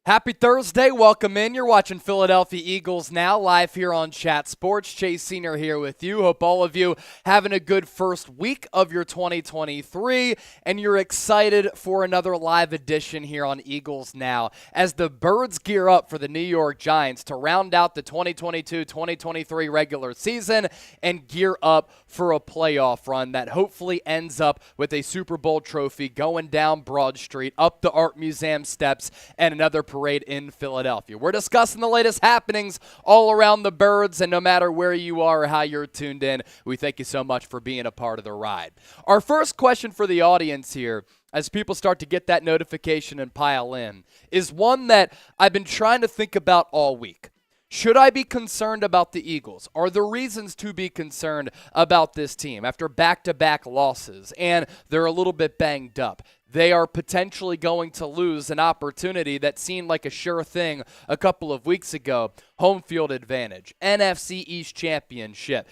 Happy Thursday. Welcome in. You're watching Philadelphia Eagles Now live here on Chat Sports. Chase Senior here with you. Hope all of you having a good first week of your 2023 and you're excited for another live edition here on Eagles Now as the Birds gear up for the New York Giants to round out the 2022-2023 regular season and gear up for a playoff run that hopefully ends up with a Super Bowl trophy going down Broad Street, up the Art Museum steps, and another parade in Philadelphia. We're discussing the latest happenings all around the Birds, and no matter where you are or how you're tuned in, we thank you so much for being a part of the ride. Our first question for the audience here, as people start to get that notification and pile in, is one that I've been trying to think about all week. Should I be concerned about the Eagles? Are there reasons to be concerned about this team after back-to-back losses and they're a little bit banged up? They are potentially going to lose an opportunity that seemed like a sure thing a couple of weeks ago. Home field advantage, NFC East Championship.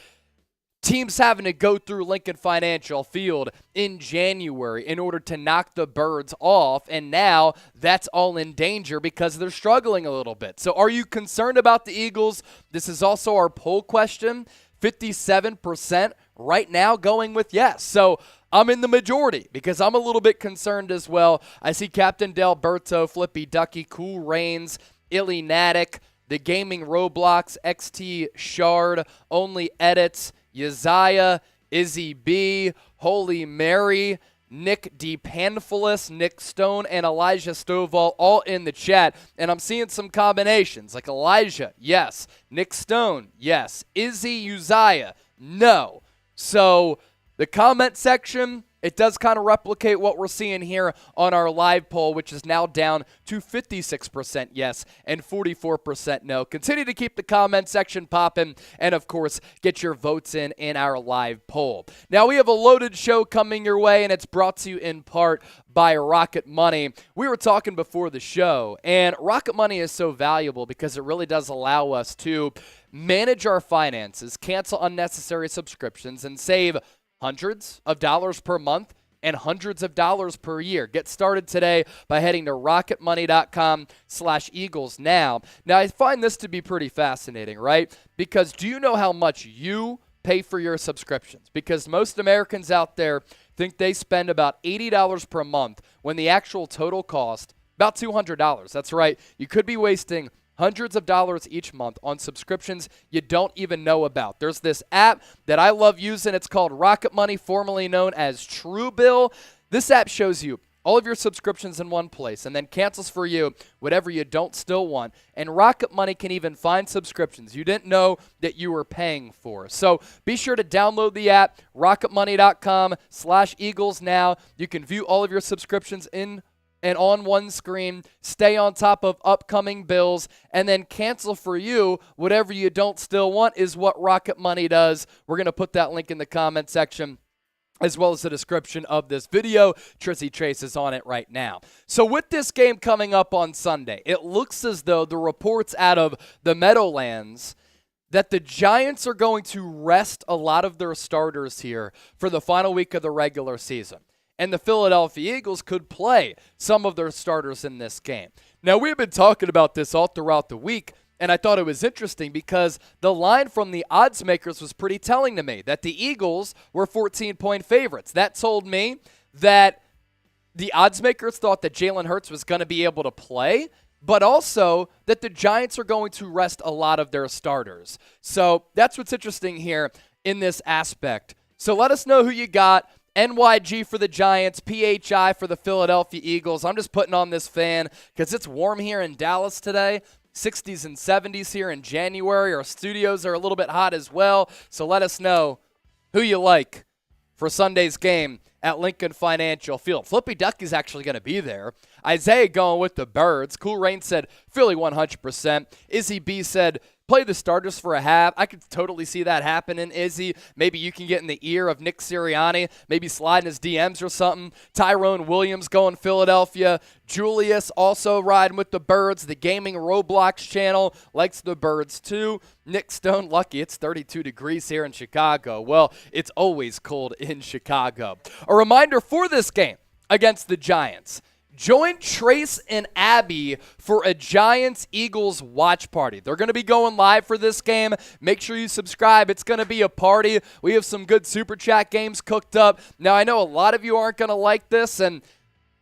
Teams having to go through Lincoln Financial Field in January in order to knock the Birds off, and now that's all in danger because they're struggling a little bit. So are you concerned about the Eagles? This is also our poll question. 57% right now going with yes. So I'm in the majority because I'm a little bit concerned as well. I see Captain Delberto, Flippy Ducky, Cool Rains, Illy Natick, The Gaming Roblox, XT Shard, Only Edits, Yaziah, Izzy B, Holy Mary, Nick D. Panphilis, Nick Stone, and Elijah Stovall all in the chat. And I'm seeing some combinations like Elijah, yes. Nick Stone, yes. Izzy Uzziah, no. So the comment section, it does kind of replicate what we're seeing here on our live poll, which is now down to 56% yes and 44% no. Continue to keep the comment section popping and, of course, get your votes in our live poll. Now, we have a loaded show coming your way, and it's brought to you in part by Rocket Money. We were talking before the show, and Rocket Money is so valuable because it really does allow us to manage our finances, cancel unnecessary subscriptions, and save hundreds of dollars per month and hundreds of dollars per year. Get started today by heading to rocketmoney.com/Eagles now. Now, I find this to be pretty fascinating, right? Because do you know how much you pay for your subscriptions? Because most Americans out there think they spend about $80 per month when the actual total cost, about $200. That's right. You could be wasting hundreds of dollars each month on subscriptions you don't even know about. There's this app that I love using. It's called Rocket Money, formerly known as Truebill. This app shows you all of your subscriptions in one place and then cancels for you whatever you don't still want. And Rocket Money can even find subscriptions you didn't know that you were paying for. So be sure to download the app, rocketmoney.com/Eagles now. You can view all of your subscriptions in and on one screen, stay on top of upcoming bills, and then cancel for you whatever you don't still want is what Rocket Money does. We're going to put that link in the comment section as well as the description of this video. Trizzy Trace is on it right now. So with this game coming up on Sunday, it looks as though the reports out of the Meadowlands that the Giants are going to rest a lot of their starters here for the final week of the regular season. And the Philadelphia Eagles could play some of their starters in this game. Now, we've been talking about this all throughout the week, and I thought it was interesting because the line from the odds makers was pretty telling to me that the Eagles were 14-point favorites. That told me that the odds makers thought that Jalen Hurts was going to be able to play, but also that the Giants are going to rest a lot of their starters. So that's what's interesting here in this aspect. So let us know who you got. NYG for the Giants, PHI for the Philadelphia Eagles. I'm just putting on this fan because it's warm here in Dallas today. 60s and 70s here in January. Our studios are a little bit hot as well. So let us know who you like for Sunday's game at Lincoln Financial Field. Flippy Ducky's actually going to be there. Isaiah going with the Birds. Cool Rain said Philly 100%. Izzy B said play the starters for a half. I could totally see that happening, Izzy. Maybe you can get in the ear of Nick Sirianni, maybe slide in his DMs or something. Tyrone Williams going Philadelphia. Julius also riding with the Birds. The Gaming Roblox channel likes the Birds too. Nick Stone, lucky it's 32 degrees here in Chicago. Well, it's always cold in Chicago. A reminder for this game against the Giants. Join Trace and Abby for a Giants-Eagles watch party. They're going to be going live for this game. Make sure you subscribe. It's going to be a party. We have some good Super Chat games cooked up. Now, I know a lot of you aren't going to like this, and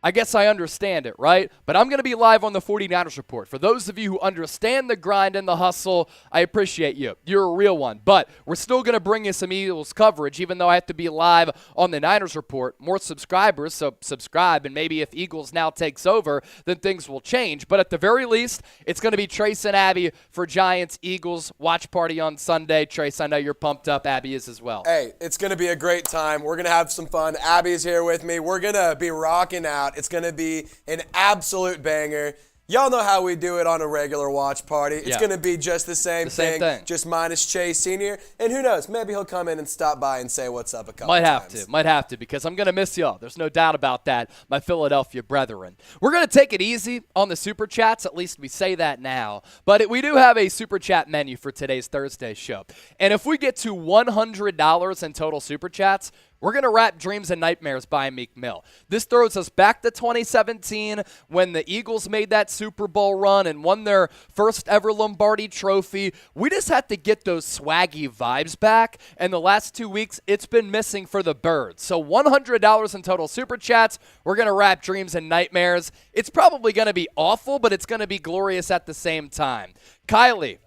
I guess I understand it, right? But I'm going to be live on the 49ers Report. For those of you who understand the grind and the hustle, I appreciate you. You're a real one. But we're still going to bring you some Eagles coverage, even though I have to be live on the Niners Report. More subscribers, so subscribe. And maybe if Eagles now takes over, then things will change. But at the very least, it's going to be Trace and Abby for Giants-Eagles watch party on Sunday. Trace, I know you're pumped up. Abby is as well. Hey, it's going to be a great time. We're going to have some fun. Abby's here with me. We're going to be rocking out. It's going to be an absolute banger. Y'all know how we do it on a regular watch party. It's going to be just the same thing, just minus Chase Sr. And who knows, maybe he'll come in and stop by and say what's up a couple times. Might have to, because I'm going to miss y'all. There's no doubt about that, my Philadelphia brethren. We're going to take it easy on the Super Chats, at least we say that now. But we do have a Super Chat menu for today's Thursday show. And if we get to $100 in total Super Chats, we're going to wrap Dreams and Nightmares by Meek Mill. This throws us back to 2017 when the Eagles made that Super Bowl run and won their first ever Lombardi trophy. We just had to get those swaggy vibes back, and the last 2 weeks, it's been missing for the Birds. So $100 in total Super Chats. We're going to wrap Dreams and Nightmares. It's probably going to be awful, but it's going to be glorious at the same time. Kylie,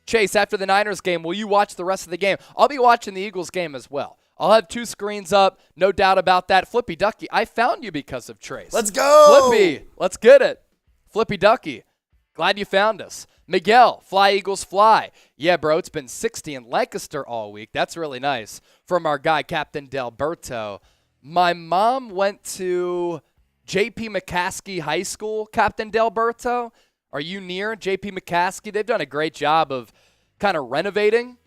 Chase, after the Niners game, will you watch the rest of the game? I'll be watching the Eagles game as well. I'll have 2 screens up, no doubt about that. Flippy Ducky, I found you because of Trace. Let's go! Flippy, let's get it. Flippy Ducky, glad you found us. Miguel, Fly Eagles Fly. Yeah, bro, it's been 60 in Lancaster all week. That's really nice. From our guy, Captain Delberto. My mom went to J.P. McCaskey High School, Captain Delberto. Are you near J.P. McCaskey? They've done a great job of kind of renovating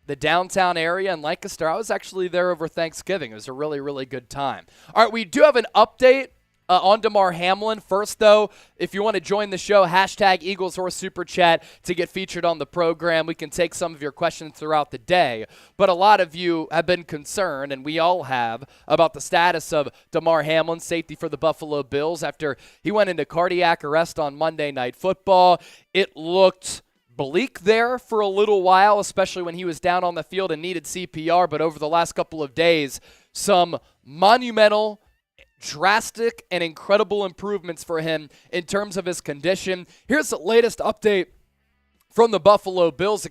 the downtown area in Lancaster. I was actually there over Thanksgiving. It was a really, really good time. All right, we do have an update on Damar Hamlin. First, though, if you want to join the show, hashtag Eagles or Super Chat to get featured on the program. We can take some of your questions throughout the day. But a lot of you have been concerned, and we all have, about the status of Damar Hamlin, safety for the Buffalo Bills, after he went into cardiac arrest on Monday Night Football. It looked bleak there for a little while, especially when he was down on the field and needed CPR. But over the last couple of days, some monumental, drastic, and incredible improvements for him in terms of his condition. Here's the latest update from the Buffalo Bills,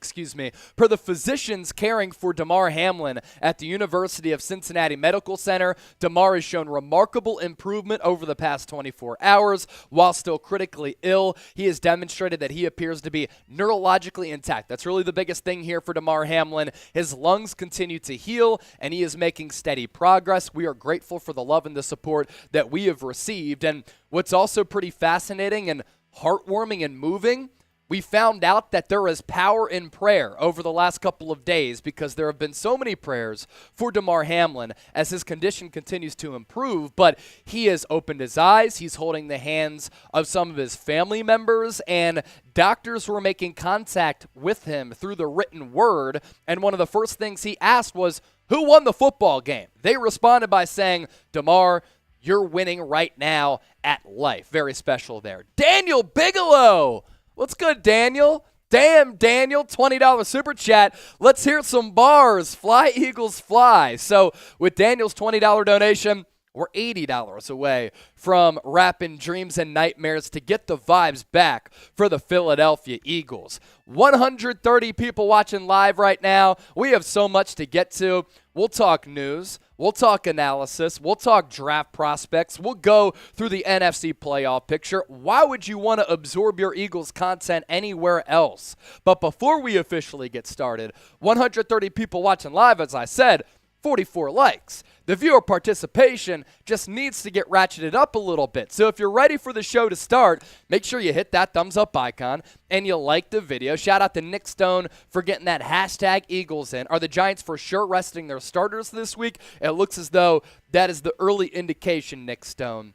per the physicians caring for Damar Hamlin at the University of Cincinnati Medical Center. Damar has shown remarkable improvement over the past 24 hours. While still critically ill, he has demonstrated that he appears to be neurologically intact. That's really the biggest thing here for Damar Hamlin. His lungs continue to heal, and he is making steady progress. We are grateful for the love and the support that we have received. And what's also pretty fascinating and heartwarming and moving, we found out that there is power in prayer over the last couple of days, because there have been so many prayers for Damar Hamlin as his condition continues to improve. But he has opened his eyes. He's holding the hands of some of his family members, and doctors were making contact with him through the written word. And one of the first things he asked was, who won the football game? They responded by saying, Damar, you're winning right now at life. Very special there. Daniel Bigelow. What's good, Daniel? Damn, Daniel, $20 Super Chat. Let's hear some bars. Fly, Eagles, fly. So with Daniel's $20 donation, we're $80 away from wrapping Dreams and Nightmares to get the vibes back for the Philadelphia Eagles. 130 people watching live right now. We have so much to get to. We'll talk news. We'll talk analysis. We'll talk draft prospects. We'll go through the NFC playoff picture. Why would you want to absorb your Eagles content anywhere else? But before we officially get started, 130 people watching live, as I said, 44 likes. The viewer participation just needs to get ratcheted up a little bit. So if you're ready for the show to start, make sure you hit that thumbs up icon and you like the video. Shout out to Nick Stone for getting that hashtag Eagles in. Are the Giants for sure resting their starters this week? It looks as though that is the early indication, Nick Stone.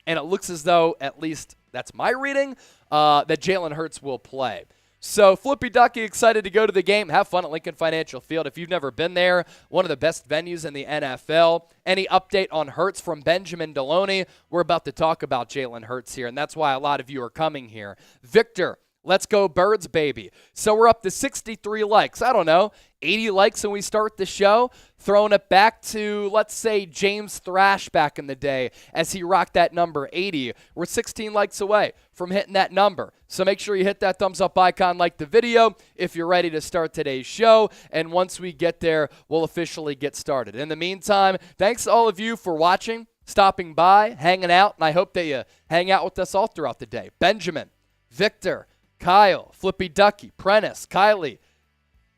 And it looks as though, at least that's my reading, that Jalen Hurts will play. So Flippy Ducky excited to go to the game. Have fun at Lincoln Financial Field. If you've never been there, one of the best venues in the NFL. Any update on Hurts from Benjamin Deloney? We're about to talk about Jalen Hurts here, and that's why a lot of you are coming here. Victor, let's go Birds, baby. So we're up to 63 likes. I don't know, 80 likes when we start the show. Throwing it back to, let's say, James Thrash back in the day as he rocked that number 80. We're 16 likes away from hitting that number. So make sure you hit that thumbs up icon, like the video if you're ready to start today's show. And once we get there, we'll officially get started. In the meantime, thanks to all of you for watching, stopping by, hanging out, and I hope that you hang out with us all throughout the day. Benjamin, Victor, Kyle, Flippy Ducky, Prentice, Kylie,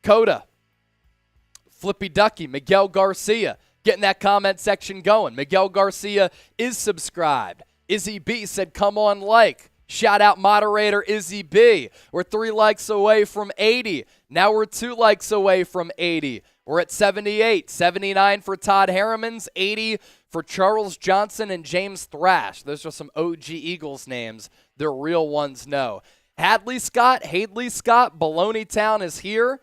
Coda, Flippy Ducky, Miguel Garcia, getting that comment section going. Miguel Garcia is subscribed. Izzy B said, come on, like. Shout out moderator Izzy B. We're 3 likes away from 80. Now we're 2 likes away from 80. We're at 78, 79 for Todd Harriman's, 80 for Charles Johnson and James Thrash. Those are some OG Eagles names. They're real ones, no. Hadley Scott, Baloney Town is here.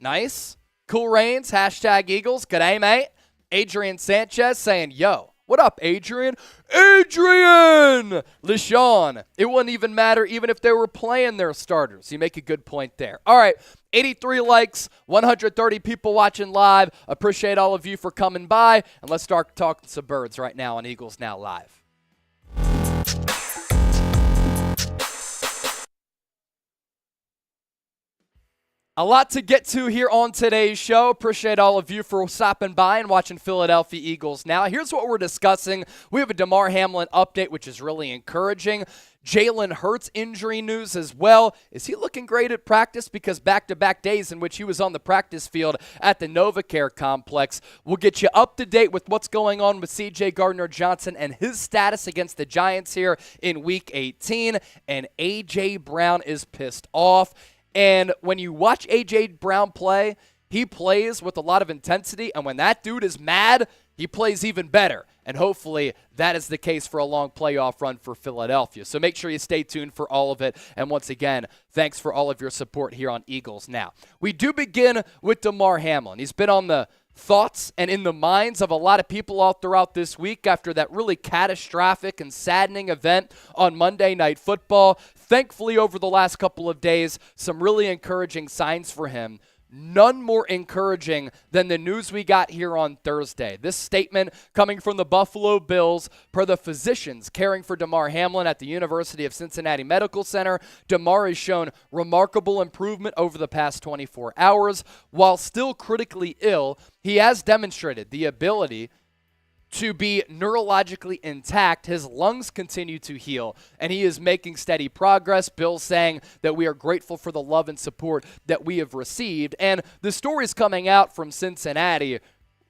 Nice. Cool Rains, hashtag Eagles. G'day, mate. Adrian Sanchez saying, yo, what up, Adrian? Adrian! LeSean, it wouldn't even matter even if they were playing their starters. You make a good point there. All right, 83 likes, 130 people watching live. Appreciate all of you for coming by. And let's start talking some Birds right now on Eagles Now Live. A lot to get to here on today's show. Appreciate all of you for stopping by and watching Philadelphia Eagles Now. Here's what we're discussing. We have a Damar Hamlin update, which is really encouraging. Jalen Hurts injury news as well. Is he looking great at practice? Because back-to-back days in which he was on the practice field at the NovaCare complex. We'll get you up to date with what's going on with CJ Gardner-Johnson and his status against the Giants here in Week 18. And A.J. Brown is pissed off. And when you watch A.J. Brown play, he plays with a lot of intensity. And when that dude is mad, he plays even better. And hopefully that is the case for a long playoff run for Philadelphia. So make sure you stay tuned for all of it. And once again, thanks for all of your support here on Eagles Now. We do begin with Damar Hamlin. He's been on the thoughts and in the minds of a lot of people all throughout this week after that really catastrophic and saddening event on Monday Night Football. Thankfully, over the last couple of days, some really encouraging signs for him. None more encouraging than the news we got here on Thursday. This statement coming from the Buffalo Bills per the physicians caring for Damar Hamlin at the University of Cincinnati Medical Center. Damar has shown remarkable improvement over the past 24 hours. While still critically ill, he has demonstrated the ability to be neurologically intact. His lungs continue to heal, and he is making steady progress. Bill saying that we are grateful for the love and support that we have received. And the stories coming out from Cincinnati,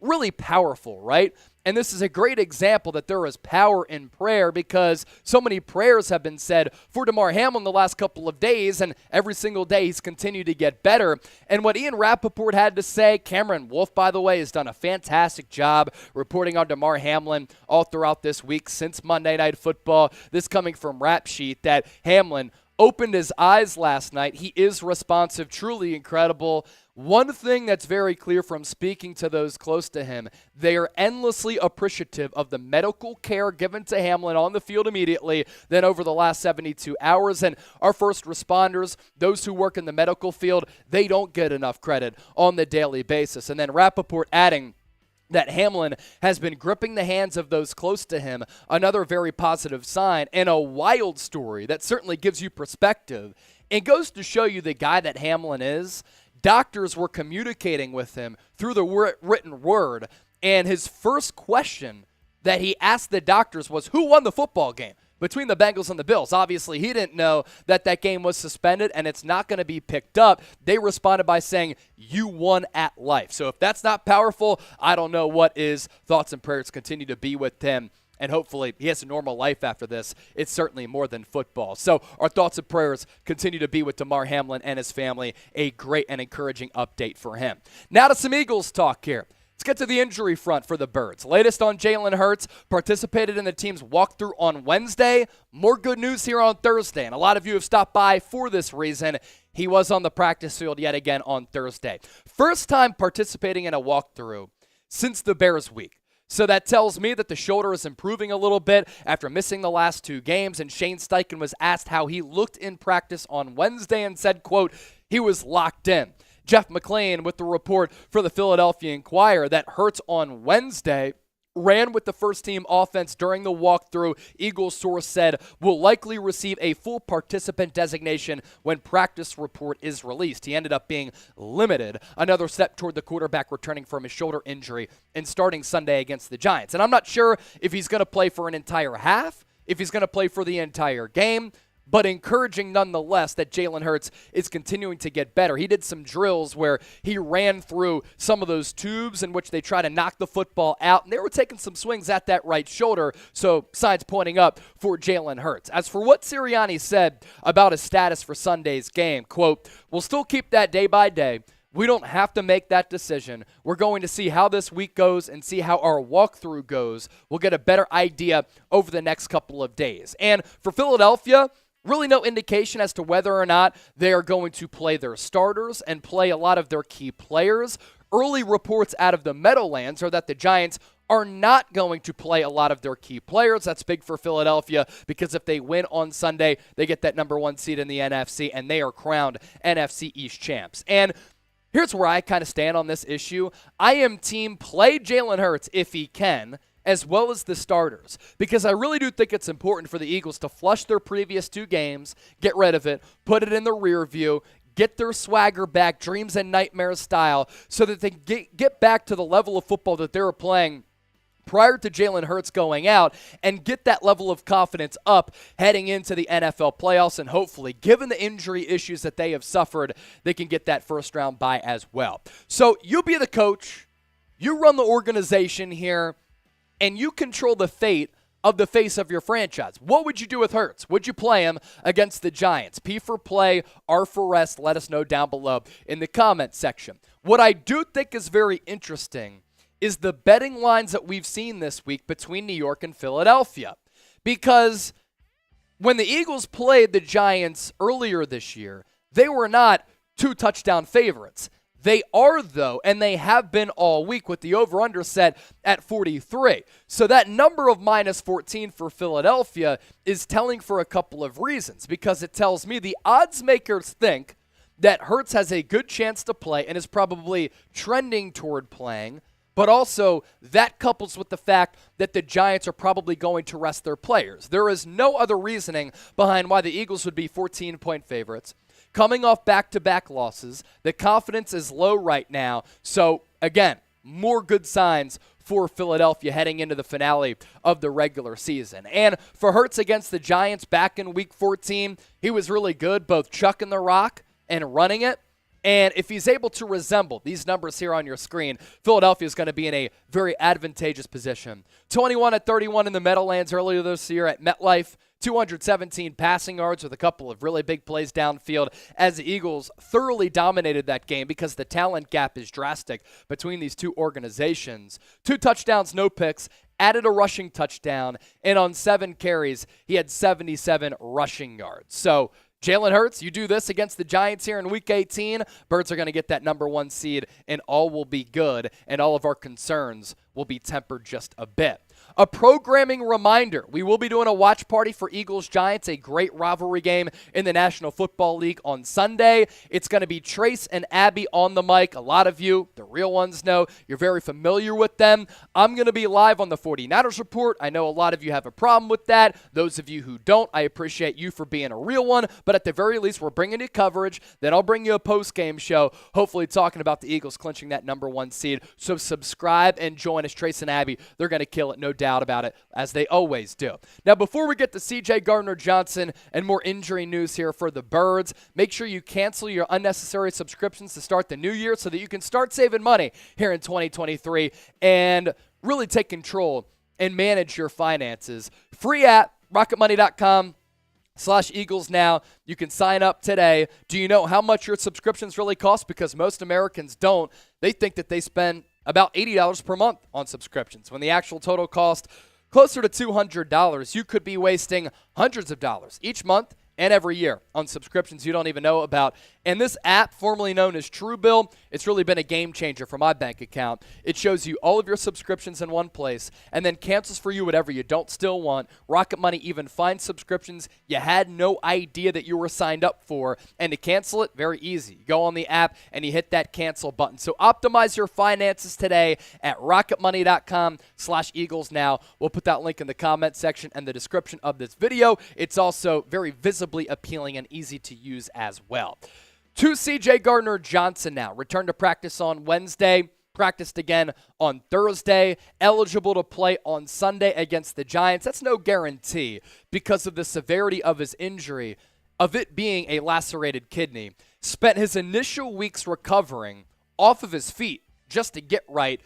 really powerful, right? And this is a great example that there is power in prayer because so many prayers have been said for Damar Hamlin the last couple of days, and every single day he's continued to get better. And what Ian Rappaport had to say, Cameron Wolf, by the way, has done a fantastic job reporting on Damar Hamlin all throughout this week since Monday Night Football. This coming from Rap Sheet that Hamlin opened his eyes last night. He is responsive, truly incredible. One thing that's very clear from speaking to those close to him, they are endlessly appreciative of the medical care given to Hamlin on the field immediately, then over the last 72 hours. And our first responders, those who work in the medical field, they don't get enough credit on the daily basis. And then Rappaport adding that Hamlin has been gripping the hands of those close to him, another very positive sign, and a wild story that certainly gives you perspective. It goes to show you the guy that Hamlin is. Doctors were communicating with him through the written word, and his first question that he asked the doctors was, who won the football game between the Bengals and the Bills? Obviously, he didn't know that that game was suspended and it's not going to be picked up. They responded by saying, you won at life. So if that's not powerful, I don't know what is. Thoughts and prayers continue to be with him. And hopefully he has a normal life after this. It's certainly more than football. So our thoughts and prayers continue to be with Damar Hamlin and his family. A great and encouraging update for him. Now to some Eagles talk here. Let's get to the injury front for the Birds. Latest on Jalen Hurts, participated in the team's walkthrough on Wednesday. More good news here on Thursday, and a lot of you have stopped by for this reason. He was on the practice field yet again on Thursday. First time participating in a walkthrough since the Bears week. So that tells me that the shoulder is improving a little bit after missing the last 2 games, and Shane Steichen was asked how he looked in practice on Wednesday and said, quote, he was locked in. Jeff McClain with the report for the Philadelphia Inquirer that Hurts on Wednesday ran with the first-team offense during the walkthrough. Eagles source said will likely receive a full participant designation when practice report is released. He ended up being limited, another step toward the quarterback returning from his shoulder injury and starting Sunday against the Giants. And I'm not sure if he's going to play for an entire half, if he's going to play for the entire game, but encouraging nonetheless that Jalen Hurts is continuing to get better. He did some drills where he ran through some of those tubes in which they try to knock the football out, and they were taking some swings at that right shoulder, so signs pointing up for Jalen Hurts. As for what Sirianni said about his status for Sunday's game, quote, we'll still keep that day by day. We don't have to make that decision. We're going to see how this week goes and see how our walkthrough goes. We'll get a better idea over the next couple of days. And for Philadelphia, really no indication as to whether or not they are going to play their starters and play a lot of their key players. Early reports out of the Meadowlands are that the Giants are not going to play a lot of their key players. That's big for Philadelphia because if they win on Sunday, they get that number 1 seed in the NFC, and they are crowned NFC East champs. And here's where I kind of stand on this issue. I am team play Jalen Hurts if he can, as well as the starters, because I really do think it's important for the Eagles to flush their previous 2 games, get rid of it, put it in the rear view, get their swagger back, dreams and nightmares style, so that they get back to the level of football that they were playing prior to Jalen Hurts going out, and get that level of confidence up heading into the NFL playoffs, and hopefully, given the injury issues that they have suffered, they can get that first-round bye as well. So you be the coach, you run the organization here, and you control the fate of the face of your franchise. What would you do with Hurts? Would you play him against the Giants? P for play, R for rest. Let us know down below in the comment section. What I do think is very interesting is the betting lines that we've seen this week between New York and Philadelphia. Because when the Eagles played the Giants earlier this year, they were not 2-touchdown favorites. They are, though, and they have been all week with the over-under set at 43. So that number of minus 14 for Philadelphia is telling for a couple of reasons, because it tells me the odds makers think that Hurts has a good chance to play and is probably trending toward playing, but also that couples with the fact that the Giants are probably going to rest their players. There is no other reasoning behind why the Eagles would be 14-point favorites. Coming off back-to-back losses, the confidence is low right now. So, again, more good signs for Philadelphia heading into the finale of the regular season. And for Hurts against the Giants back in Week 14, he was really good, both chucking the rock and running it. And if he's able to resemble these numbers here on your screen, Philadelphia is going to be in a very advantageous position. 21-31 in the Meadowlands earlier this year at MetLife. 217 passing yards with a couple of really big plays downfield as the Eagles thoroughly dominated that game because the talent gap is drastic between these two organizations. 2 touchdowns, no picks, added a rushing touchdown, and on 7 carries, he had 77 rushing yards. So Jalen Hurts, you do this against the Giants here in Week 18, Birds are going to get that number 1 seed, and all will be good, and all of our concerns will be tempered just a bit. A programming reminder, we will be doing a watch party for Eagles-Giants, a great rivalry game in the National Football League on Sunday. It's going to be Trace and Abby on the mic. A lot of you, the real ones, know you're very familiar with them. I'm going to be live on the 49ers Report. I know a lot of you have a problem with that. Those of you who don't, I appreciate you for being a real one. But at the very least, we're bringing you coverage. Then I'll bring you a post-game show, hopefully talking about the Eagles clinching that number 1 seed. So subscribe and join us. Trace and Abby, they're going to kill it, no doubt about it, as they always do. Now, before we get to CJ Gardner-Johnson and more injury news here for the Birds, make sure you cancel your unnecessary subscriptions to start the new year so that you can start saving money here in 2023 and really take control and manage your finances. Free app, rocketmoney.com/Eagles now. You can sign up today. Do you know how much your subscriptions really cost? Because most Americans don't. They think that they spend about $80 per month on subscriptions, when the actual total cost closer to $200. You could be wasting hundreds of dollars each month and every year on subscriptions you don't even know about. And this app, formerly known as Truebill, it's really been a game changer for my bank account. It shows you all of your subscriptions in one place and then cancels for you whatever you don't still want. Rocket Money even finds subscriptions you had no idea that you were signed up for. And to cancel it, very easy. You go on the app and you hit that cancel button. So optimize your finances today at rocketmoney.com/Eagles now. We'll put that link in the comment section and the description of this video. It's also very visibly appealing and easy to use as well. To CJ Gardner-Johnson now. Returned to practice on Wednesday. Practiced again on Thursday. Eligible to play on Sunday against the Giants. That's no guarantee because of the severity of his injury, of it being a lacerated kidney. Spent his initial weeks recovering off of his feet just to get right.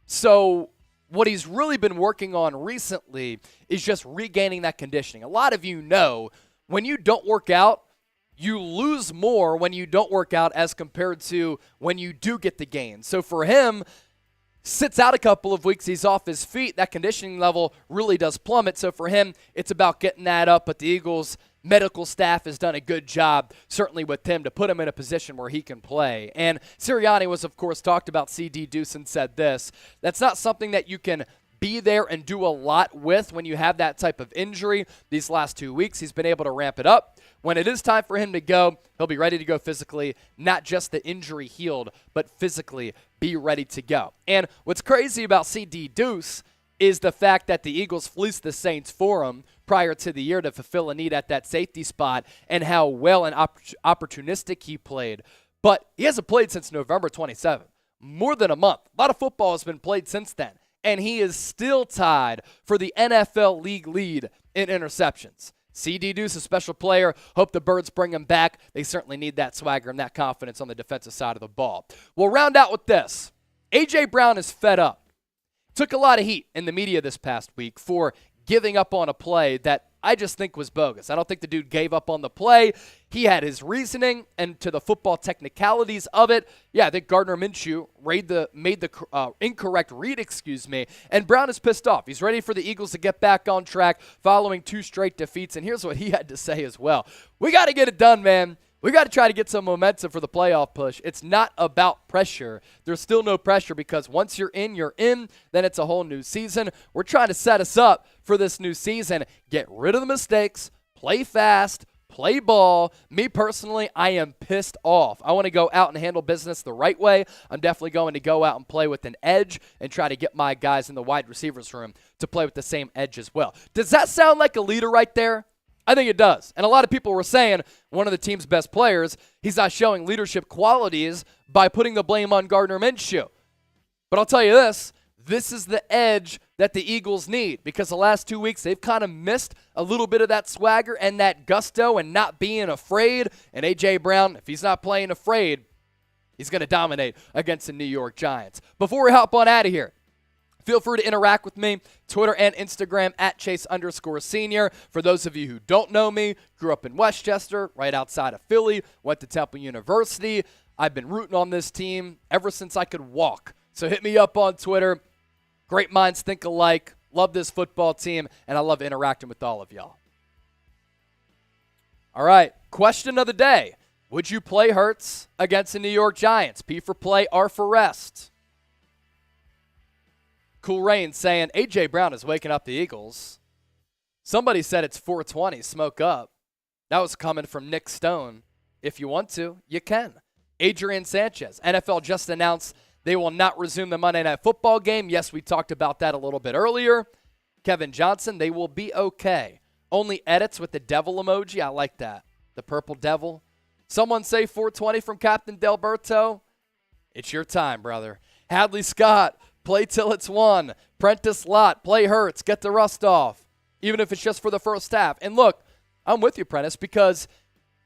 So what he's really been working on recently is just regaining that conditioning. A lot of you know when you don't work out, you lose more when you don't work out as compared to when you do get the gain. So for him, sits out a couple of weeks, he's off his feet, that conditioning level really does plummet. So for him, it's about getting that up. But the Eagles medical staff has done a good job, certainly with him, to put him in a position where he can play. And Sirianni was, of course, talked about CD Deuce and said this: that's not something that you can be there and do a lot with when you have that type of injury. These last 2 weeks, he's been able to ramp it up. When it is time for him to go, he'll be ready to go physically, not just the injury healed, but physically be ready to go. And what's crazy about CD Deuce is the fact that the Eagles fleeced the Saints for him prior to the year to fulfill a need at that safety spot, and how well and opportunistic he played. But he hasn't played since November 27th, more than a month. A lot of football has been played since then. And he is still tied for the NFL league lead in interceptions. CD Deuce, a special player. Hope the Birds bring him back. They certainly need that swagger and that confidence on the defensive side of the ball. We'll round out with this. A.J. Brown is fed up. Took a lot of heat in the media this past week for giving up on a play that I just think was bogus. I don't think the dude gave up on the play. He had his reasoning, and to the football technicalities of it, yeah, I think Gardner Minshew made the incorrect read, and Brown is pissed off. He's ready for the Eagles to get back on track following 2 straight defeats, and here's what he had to say as well. We got to get it done, man. We got to try to get some momentum for the playoff push. It's not about pressure. There's still no pressure because once you're in, then it's a whole new season. We're trying to set us up for this new season. Get rid of the mistakes, play fast, play ball. Me personally, I am pissed off. I want to go out and handle business the right way. I'm definitely going to go out and play with an edge and try to get my guys in the wide receivers room to play with the same edge as well. Does that sound like a leader right there? I think it does. And a lot of people were saying one of the team's best players, he's not showing leadership qualities by putting the blame on Gardner Minshew. But I'll tell you this is the edge that the Eagles need, because the last 2 weeks they've kind of missed a little bit of that swagger and that gusto and not being afraid. And A.J. Brown, if he's not playing afraid, he's going to dominate against the New York Giants. Before we hop on out of here, feel free to interact with me, Twitter and Instagram at Chase_Senior. For those of you who don't know me, grew up in Westchester, right outside of Philly, went to Temple University. I've been rooting on this team ever since I could walk. So hit me up on Twitter. Great minds think alike. Love this football team, and I love interacting with all of y'all. All right, question of the day. Would you play Hurts against the New York Giants? P for play, R for rest. Cool Rain saying, A.J. Brown is waking up the Eagles. Somebody said it's 420, smoke up. That was coming from Nick Stone. If you want to, you can. Adrian Sanchez, NFL just announced they will not resume the Monday Night Football game. Yes, we talked about that a little bit earlier. Kevin Johnson, they will be okay. Only edits with the devil emoji. I like that. The purple devil. Someone say 420 from Captain Delberto. It's your time, brother. Hadley Scott, play till it's won. Prentice Lott, play Hurts. Get the rust off, even if it's just for the first half. And look, I'm with you, Prentice, because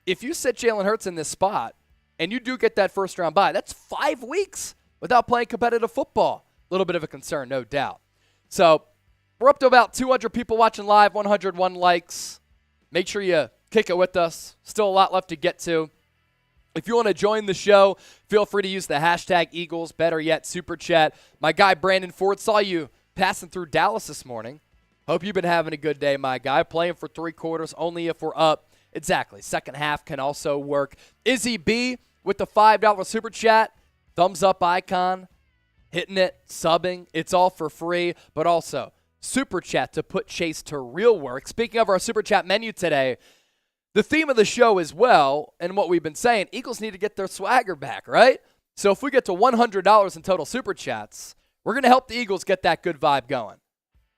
if you sit Jalen Hurts in this spot and you do get that first-round bye, that's 5 weeks without playing competitive football. A little bit of a concern, no doubt. So we're up to about 200 people watching live, 101 likes. Make sure you kick it with us. Still a lot left to get to. If you want to join the show, feel free to use the hashtag Eagles, better yet, Super Chat. My guy Brandon Ford saw you passing through Dallas this morning. Hope you've been having a good day, my guy. Playing for 3 quarters, only if we're up. Exactly. Second half can also work. Izzy B with the $5 Super Chat. Thumbs up icon. Hitting it, subbing. It's all for free. But also, Super Chat to put Chase to real work. Speaking of our Super Chat menu today, the theme of the show as well, and what we've been saying, Eagles need to get their swagger back, right? So if we get to $100 in total Super Chats, we're going to help the Eagles get that good vibe going.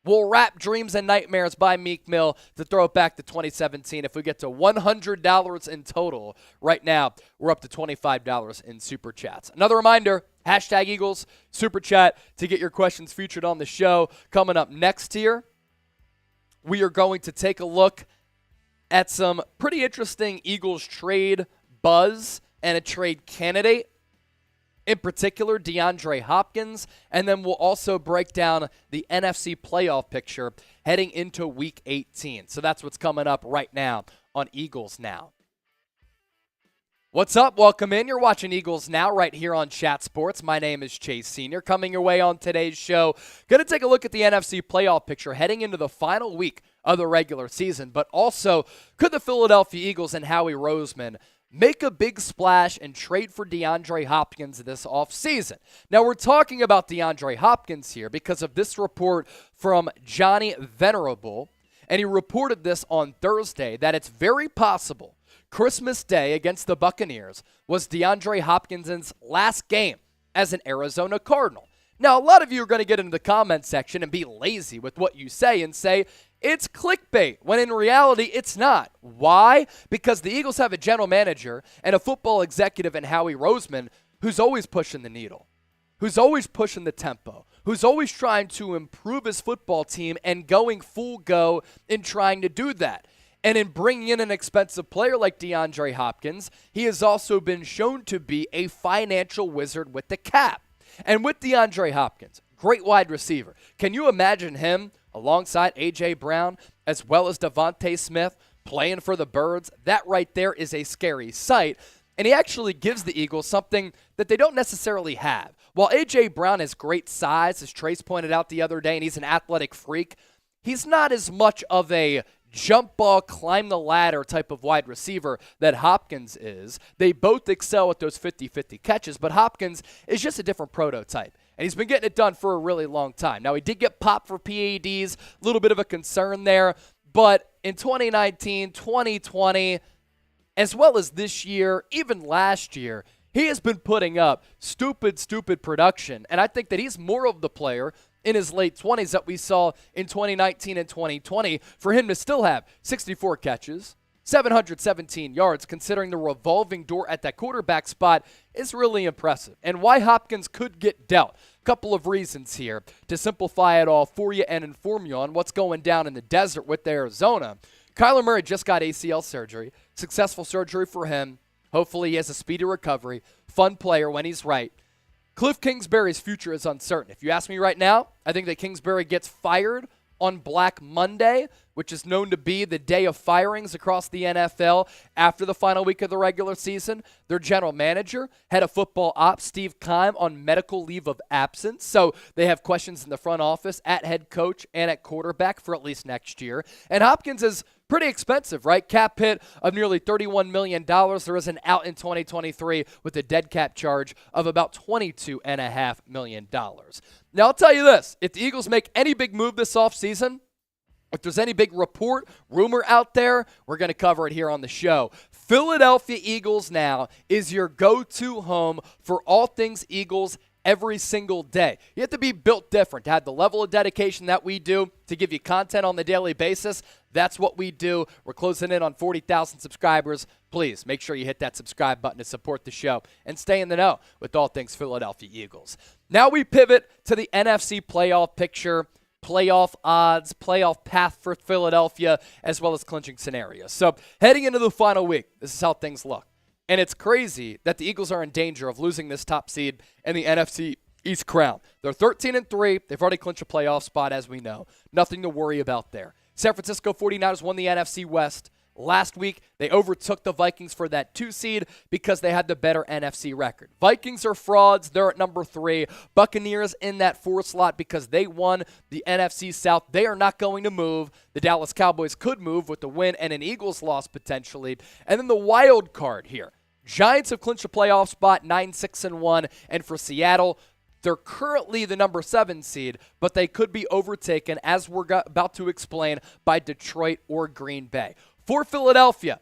We'll wrap Dreams and Nightmares by Meek Mill to throw it back to 2017. If we get to $100 in total, right now, we're up to $25 in Super Chats. Another reminder, hashtag Eagles, Super Chat to get your questions featured on the show. Coming up next here, we are going to take a look at some pretty interesting Eagles trade buzz and a trade candidate. In particular, DeAndre Hopkins, and then we'll also break down the NFC playoff picture heading into Week 18. So that's what's coming up right now on Eagles Now. What's up? Welcome in. You're watching Eagles Now right here on Chat Sports. My name is Chase Sr. Coming your way on today's show. Going to take a look at the NFC playoff picture heading into the final week of the regular season, but also could the Philadelphia Eagles and Howie Roseman make a big splash and trade for DeAndre Hopkins this offseason? Now, we're talking about DeAndre Hopkins here because of this report from Johnny Venerable, and he reported this on Thursday that it's very possible Christmas Day against the Buccaneers was DeAndre Hopkins' last game as an Arizona Cardinal. Now, a lot of you are going to get into the comment section and be lazy with what you say and say, it's clickbait, when in reality, it's not. Why? Because the Eagles have a general manager and a football executive in Howie Roseman who's always pushing the needle, who's always pushing the tempo, who's always trying to improve his football team and going full go in trying to do that. And in bringing in an expensive player like DeAndre Hopkins, he has also been shown to be a financial wizard with the cap. And with DeAndre Hopkins, great wide receiver, can you imagine him alongside A.J. Brown as well as Devontae Smith playing for the Birds? That right there is a scary sight. And he actually gives the Eagles something that they don't necessarily have. While A.J. Brown has great size, as Trace pointed out the other day, and he's an athletic freak, he's not as much of a jump ball, climb the ladder type of wide receiver that Hopkins is. They both excel at those 50-50 catches, but Hopkins is just a different prototype. And he's been getting it done for a really long time. Now, he did get popped for PADs, a little bit of a concern there. But in 2019, 2020, as well as this year, even last year, he has been putting up stupid production. And I think that he's more of the player in his late 20s that we saw in 2019 and 2020 for him to still have 64 catches, 717 yards, considering the revolving door at that quarterback spot is really impressive. And why Hopkins could get dealt. Couple of reasons here to simplify it all for you and inform you on what's going down in the desert with Arizona. Kyler Murray just got ACL surgery, successful surgery for him. Hopefully he has a speedy recovery, fun player when he's right. Cliff Kingsbury's future is uncertain. If you ask me right now, I think that Kingsbury gets fired on Black Monday, which is known to be the day of firings across the NFL after the final week of the regular season. Their general manager, head of football ops, Steve Keim, on medical leave of absence. So they have questions in the front office at head coach and at quarterback for at least next year. And Hopkins is pretty expensive, right? Cap hit of nearly $31 million. There is an out in 2023 with a dead cap charge of about $22.5 million. Now, I'll tell you this. If the Eagles make any big move this offseason, if there's any big report, rumor out there, we're going to cover it here on the show. Philadelphia Eagles Now is your go-to home for all things Eagles every single day. You have to be built different to have the level of dedication that we do to give you content on the daily basis. That's what we do. We're closing in on 40,000 subscribers. Please make sure you hit that subscribe button to support the show and stay in the know with all things Philadelphia Eagles. Now we pivot to the NFC playoff picture, playoff odds, playoff path for Philadelphia, as well as clinching scenarios. So heading into the final week, this is how things look. And it's crazy that the Eagles are in danger of losing this top seed in the NFC East crown. They're 13-3. They've already clinched a playoff spot, as we know. Nothing to worry about there. San Francisco 49ers won the NFC West. Last week, they overtook the Vikings for that 2 seed because they had the better NFC record. Vikings are frauds. They're at number 3. Buccaneers in that 4 slot because they won the NFC South. They are not going to move. The Dallas Cowboys could move with the win and an Eagles loss potentially. And then the wild card here. Giants have clinched a playoff spot, 9-6-1. And for Seattle, they're currently the number 7 seed, but they could be overtaken, as we're about to explain, by Detroit or Green Bay. For Philadelphia,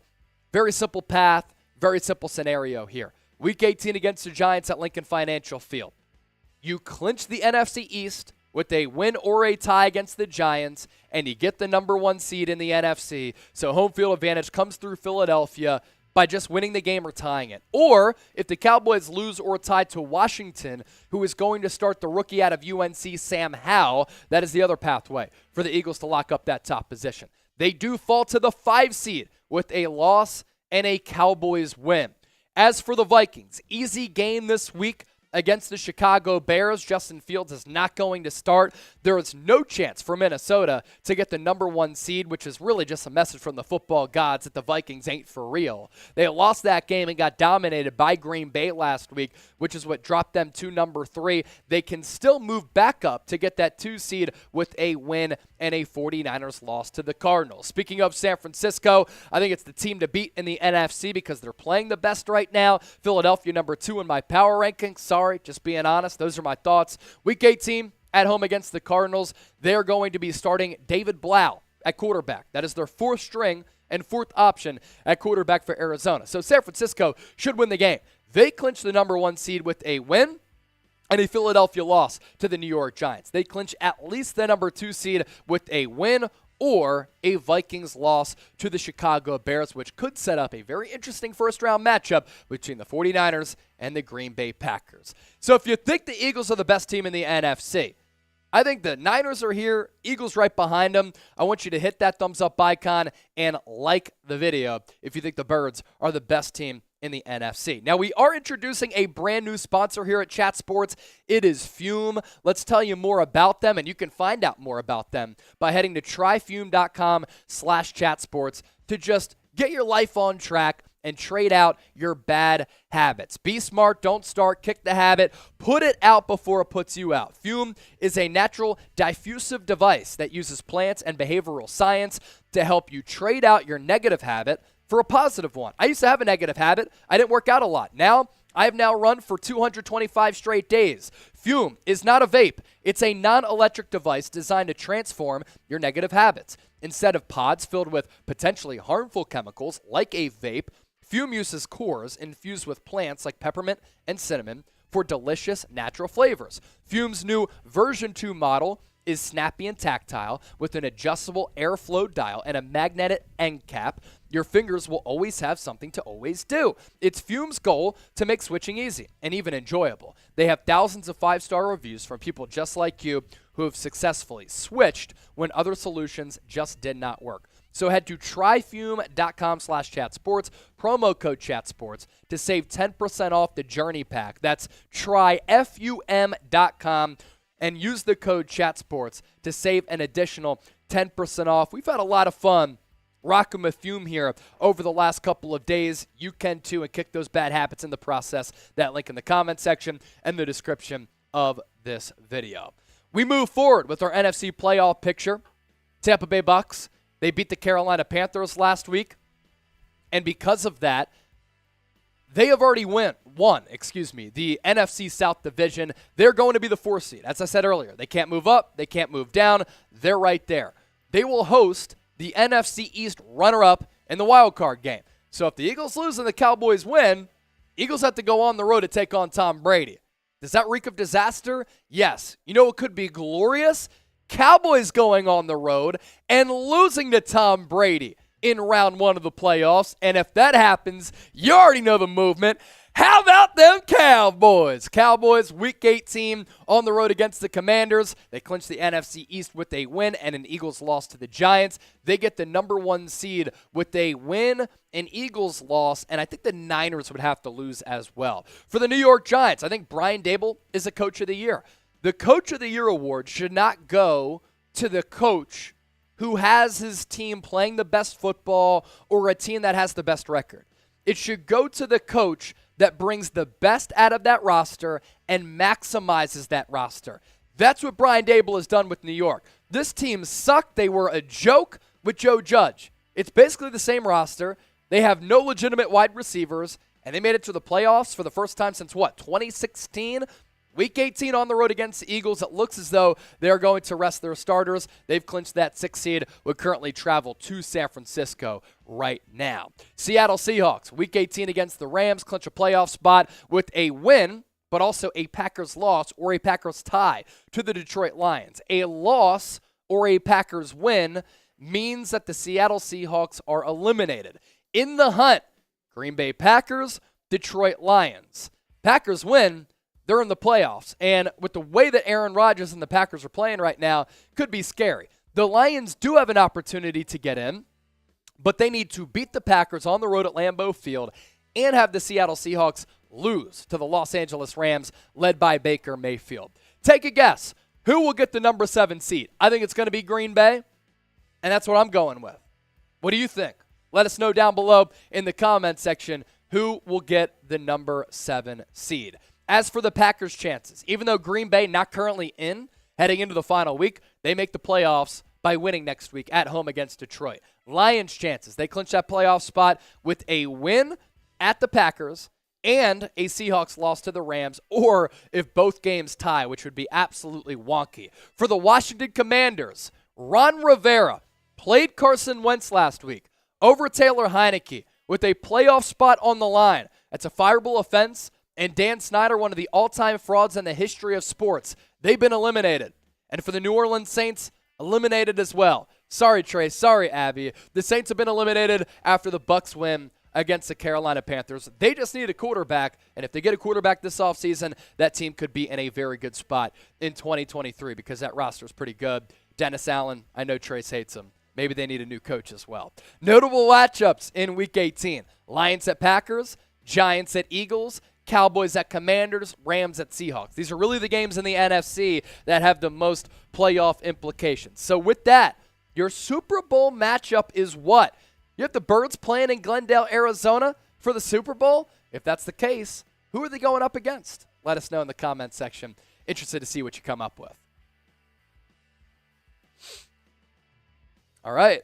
very simple path, very simple scenario here. Week 18 against the Giants at Lincoln Financial Field. You clinch the NFC East with a win or a tie against the Giants, and you get the number 1 seed in the NFC. So home field advantage comes through Philadelphia by just winning the game or tying it. Or if the Cowboys lose or tie to Washington, who is going to start the rookie out of UNC, Sam Howell, that is the other pathway for the Eagles to lock up that top position. They do fall to the 5 seed with a loss and a Cowboys win. As for the Vikings, easy game this week against the Chicago Bears. Justin Fields is not going to start. There is no chance for Minnesota to get the number 1 seed, which is really just a message from the football gods that the Vikings ain't for real. They lost that game and got dominated by Green Bay last week, which is what dropped them to number 3. They can still move back up to get that 2 seed with a win and a 49ers loss to the Cardinals. Speaking of San Francisco, I think it's the team to beat in the NFC because they're playing the best right now. Philadelphia number 2 in my power ranking. Sorry, just being honest. Those are my thoughts. Week 18 at home against the Cardinals. They're going to be starting David Blau at quarterback. That is their 4th string and 4th option at quarterback for Arizona. So San Francisco should win the game. They clinch the number 1 seed with a win and a Philadelphia loss to the New York Giants. They clinch at least the number 2 seed with a win or a Vikings loss to the Chicago Bears, which could set up a very interesting first-round matchup between the 49ers and the Green Bay Packers. So if you think the Eagles are the best team in the NFC, I think the Niners are here, Eagles right behind them. I want you to hit that thumbs up icon and like the video if you think the Birds are the best team in the NFC. Now, we are introducing a brand new sponsor here at Chat Sports. It is Fume. Let's tell you more about them, and you can find out more about them by heading to tryfume.com/chatsports to just get your life on track and trade out your bad habits. Be smart, don't start, kick the habit, put it out before it puts you out. Fume is a natural diffusive device that uses plants and behavioral science to help you trade out your negative habit for a positive one. I used to have a negative habit. I didn't work out a lot. Now, I have now run for 225 straight days. Fume is not a vape. It's a non-electric device designed to transform your negative habits. Instead of pods filled with potentially harmful chemicals like a vape, Fume uses cores infused with plants like peppermint and cinnamon for delicious natural flavors. Fume's new version 2 model is snappy and tactile with an adjustable airflow dial and a magnetic end cap. Your fingers will always have something to always do. It's Fume's goal to make switching easy and even enjoyable. They have thousands of 5-star reviews from people just like you who have successfully switched when other solutions just did not work. So head to tryfume.com/chatsports, promo code chatsports to save 10% off the Journey Pack. That's tryfum.com and use the code chatsports to save an additional 10% off. We've had a lot of fun rocking with Fume here over the last couple of days. You can too, and kick those bad habits in the process. That link in the comment section and the description of this video. We move forward with our NFC playoff picture. Tampa Bay Bucks, they beat the Carolina Panthers last week, and because of that, they have already won the NFC South Division. They're going to be the 4th seed. As I said earlier, they can't move up, they can't move down. They're right there. They will host the NFC East runner-up in the wild card game. So if the Eagles lose and the Cowboys win, Eagles have to go on the road to take on Tom Brady. Does that reek of disaster? Yes. You know what could be glorious? Cowboys going on the road and losing to Tom Brady in round 1 of the playoffs. And if that happens, you already know the movement. How about them Cowboys? Cowboys, Week 18 on the road against the Commanders. They clinch the NFC East with a win and an Eagles loss to the Giants. They get the number 1 seed with a win, an Eagles loss, and I think the Niners would have to lose as well. For the New York Giants, I think Brian Daboll is a Coach of the Year. The Coach of the Year award should not go to the coach who has his team playing the best football or a team that has the best record. It should go to the coach that brings the best out of that roster and maximizes that roster. That's what Brian Daboll has done with New York. This team sucked. They were a joke with Joe Judge. It's basically the same roster. They have no legitimate wide receivers, and they made it to the playoffs for the first time since, 2016? Week 18 on the road against the Eagles. It looks as though they're going to rest their starters. They've clinched that 6th seed, would currently travel to San Francisco right now. Seattle Seahawks, Week 18 against the Rams, clinch a playoff spot with a win, but also a Packers loss or a Packers tie to the Detroit Lions. A loss or a Packers win means that the Seattle Seahawks are eliminated. In the hunt, Green Bay Packers, Detroit Lions. Packers win, they're in the playoffs. And with the way that Aaron Rodgers and the Packers are playing right now, could be scary. The Lions do have an opportunity to get in, but they need to beat the Packers on the road at Lambeau Field and have the Seattle Seahawks lose to the Los Angeles Rams, led by Baker Mayfield. Take a guess. Who will get the number 7 seed? I think it's going to be Green Bay, and that's what I'm going with. What do you think? Let us know down below in the comment section who will get the number 7 seed. As for the Packers' chances, even though Green Bay not currently in, heading into the final week, they make the playoffs by winning next week at home against Detroit. Lions' chances, they clinch that playoff spot with a win at the Packers and a Seahawks loss to the Rams, or if both games tie, which would be absolutely wonky. For the Washington Commanders, Ron Rivera played Carson Wentz last week over Taylor Heineke with a playoff spot on the line. That's a fireable offense, and Dan Snyder, one of the all-time frauds in the history of sports, they've been eliminated. And for the New Orleans Saints, eliminated as well. Sorry, Trey. Sorry, Abby. The Saints have been eliminated after the Bucs win against the Carolina Panthers. They just need a quarterback, and if they get a quarterback this offseason, that team could be in a very good spot in 2023 because that roster is pretty good. Dennis Allen, I know Trace hates him. Maybe they need a new coach as well. Notable matchups in Week 18. Lions at Packers, Giants at Eagles, Cowboys at Commanders, Rams at Seahawks. These are really the games in the NFC that have the most playoff implications. So with that, your Super Bowl matchup is what? You have the Birds playing in Glendale, Arizona for the Super Bowl? If that's the case, who are they going up against? Let us know in the comment section. Interested to see what you come up with. All right.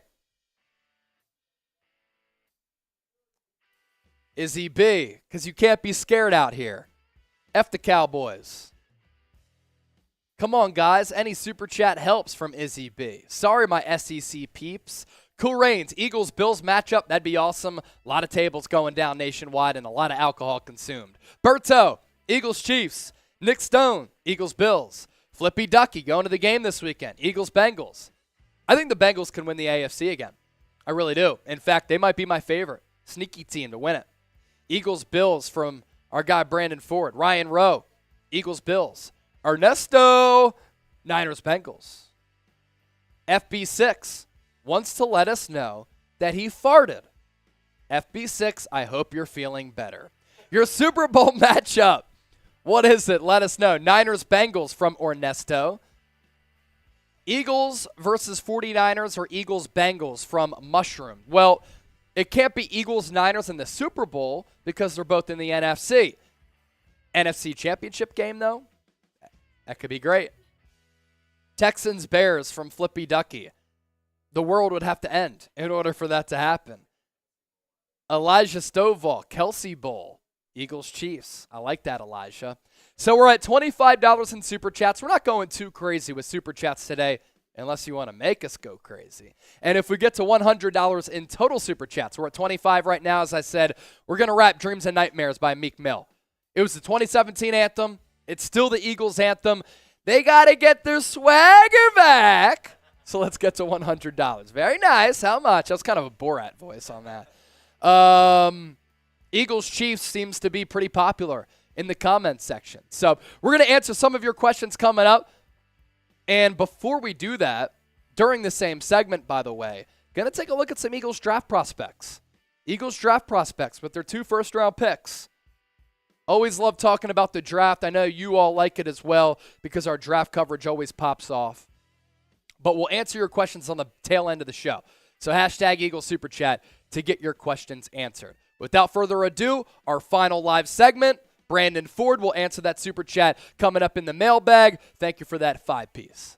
Izzy B, because you can't be scared out here. F the Cowboys. Come on, guys. Any super chat helps from Izzy B. Sorry, my SEC peeps. Cool Rains, Eagles-Bills matchup. That'd be awesome. A lot of tables going down nationwide and a lot of alcohol consumed. Berto, Eagles-Chiefs. Nick Stone, Eagles-Bills. Flippy Ducky going to the game this weekend. Eagles-Bengals. I think the Bengals can win the AFC again. I really do. In fact, they might be my favorite. Sneaky team to win it. Eagles-Bills from our guy Brandon Ford. Ryan Rowe, Eagles-Bills. Ernesto, Niners-Bengals. FB6 wants to let us know that he farted. FB6, I hope you're feeling better. Your Super Bowl matchup. What is it? Let us know. Niners-Bengals from Ernesto. Eagles versus 49ers or Eagles-Bengals from Mushroom. Well, it can't be Eagles-Niners in the Super Bowl because they're both in the NFC. NFC Championship game, though? That could be great. Texans-Bears from Flippy Ducky. The world would have to end in order for that to happen. Elijah Stovall, Kelsey Bowl, Eagles-Chiefs. I like that, Elijah. So we're at $25 in Super Chats. We're not going too crazy with Super Chats today unless you want to make us go crazy. And if we get to $100 in total Super Chats, we're at 25 right now. As I said, we're going to wrap Dreams and Nightmares by Meek Mill. It was the 2017 anthem. It's still the Eagles anthem. They got to get their swagger back. So let's get to $100. Very nice. How much? That's kind of a Borat voice on that. Eagles-Chiefs seems to be pretty popular in the comments section. So we're going to answer some of your questions coming up. And before we do that, during the same segment, by the way, going to take a look at some Eagles draft prospects. Eagles draft prospects with their 2 first-round picks. Always love talking about the draft. I know you all like it as well because our draft coverage always pops off. but we'll answer your questions on the tail end of the show. So hashtag Eagles Super Chat to get your questions answered. Without further ado, our final live segment, Brandon Ford will answer that Super Chat coming up in the mailbag. Thank you for that 5-piece.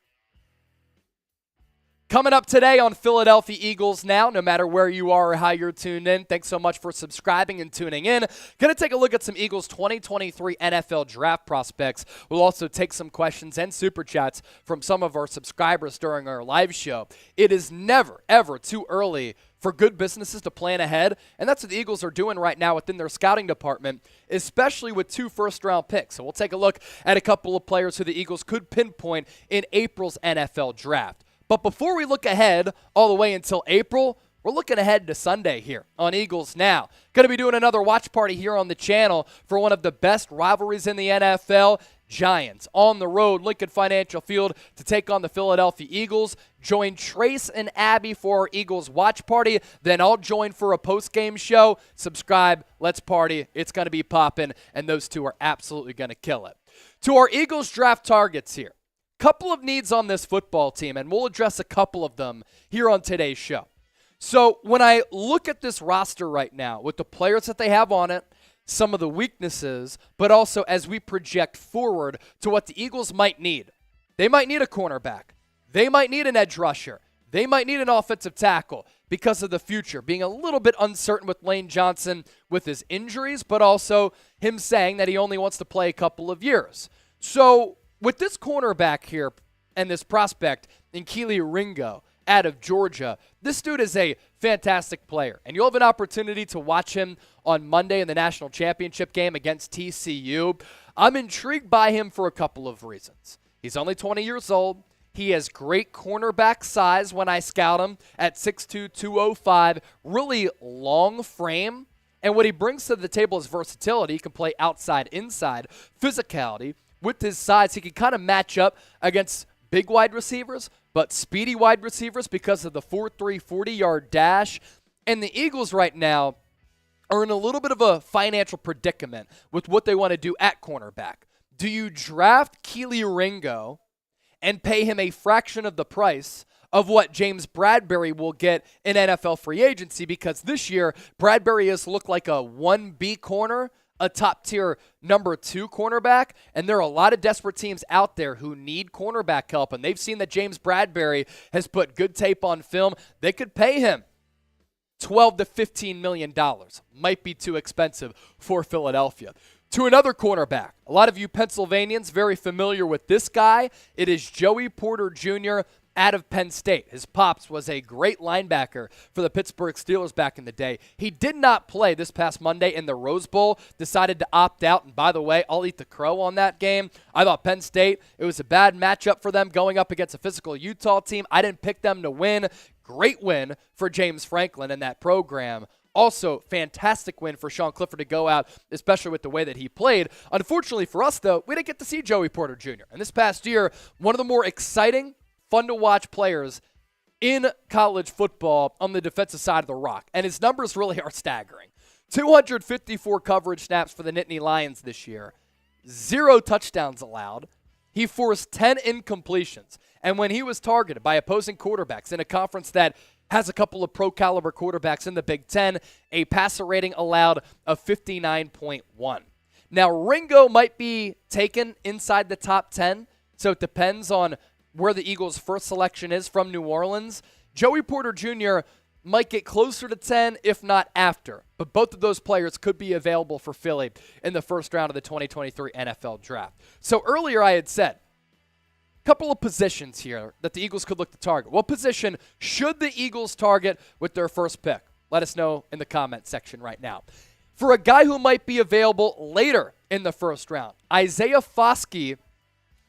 Coming up today on Philadelphia Eagles Now, no matter where you are or how you're tuned in, thanks so much for subscribing and tuning in. Going to take a look at some Eagles 2023 NFL draft prospects. We'll also take some questions and super chats from some of our subscribers during our live show. It is never, ever too early for good businesses to plan ahead, and that's what the Eagles are doing right now within their scouting department, especially with 2 first-round picks. So we'll take a look at a couple of players who the Eagles could pinpoint in April's NFL draft. But before we look ahead all the way until April, we're looking ahead to Sunday here on Eagles Now. Going to be doing another watch party here on the channel for one of the best rivalries in the NFL, Giants on the road, Lincoln Financial Field, to take on the Philadelphia Eagles. Join Trace and Abby for our Eagles watch party. Then I'll join for a post-game show. Subscribe, let's party. It's going to be popping, and those two are absolutely going to kill it. To our Eagles draft targets here. Couple of needs on this football team, and we'll address a couple of them here on today's show. So when I look at this roster right now, with the players that they have on it, some of the weaknesses, but also as we project forward to what the Eagles might need. They might need a cornerback. They might need an edge rusher. They might need an offensive tackle because of the future, being a little bit uncertain with Lane Johnson with his injuries, but also him saying that he only wants to play a couple of years. So with this cornerback here and this prospect in Kelee Ringo out of Georgia, this dude is a fantastic player. And you'll have an opportunity to watch him on Monday in the national championship game against TCU. I'm intrigued by him for a couple of reasons. He's only 20 years old. He has great cornerback size when I scout him at 6'2", 205, really long frame. And what he brings to the table is versatility. He can play outside, inside, physicality. With his size, he can kind of match up against big wide receivers, but speedy wide receivers because of the 4.3 40-yard dash. And the Eagles right now are in a little bit of a financial predicament with what they want to do at cornerback. Do you draft Kelee Ringo and pay him a fraction of the price of what James Bradberry will get in NFL free agency? Because this year, Bradberry has looked like a 1B corner, a top-tier number 2 cornerback, and there are a lot of desperate teams out there who need cornerback help, and they've seen that James Bradberry has put good tape on film. They could pay him $12 to $15 million. Might be too expensive for Philadelphia. To another cornerback, a lot of you Pennsylvanians very familiar with this guy. It is Joey Porter Jr., out of Penn State. His pops was a great linebacker for the Pittsburgh Steelers back in the day. He did not play this past Monday in the Rose Bowl, decided to opt out, and by the way, I'll eat the crow on that game. I thought Penn State, it was a bad matchup for them going up against a physical Utah team. I didn't pick them to win. Great win for James Franklin and that program. Also, fantastic win for Sean Clifford to go out, especially with the way that he played. Unfortunately for us, though, we didn't get to see Joey Porter Jr. And this past year, one of the more exciting, fun-to-watch players in college football on the defensive side of the rock. And his numbers really are staggering. 254 coverage snaps for the Nittany Lions this year. 0 touchdowns allowed. He forced 10 incompletions. And when he was targeted by opposing quarterbacks in a conference that has a couple of pro-caliber quarterbacks in the Big Ten, a passer rating allowed of 59.1. Now, Ringo might be taken inside the top 10, so it depends on where the Eagles' first selection is from New Orleans. Joey Porter Jr. might get closer to 10, if not after. But both of those players could be available for Philly in the first round of the 2023 NFL Draft. So earlier I had said, a couple of positions here that the Eagles could look to target. What position should the Eagles target with their first pick? Let us know in the comment section right now. For a guy who might be available later in the first round, Isaiah Foskey,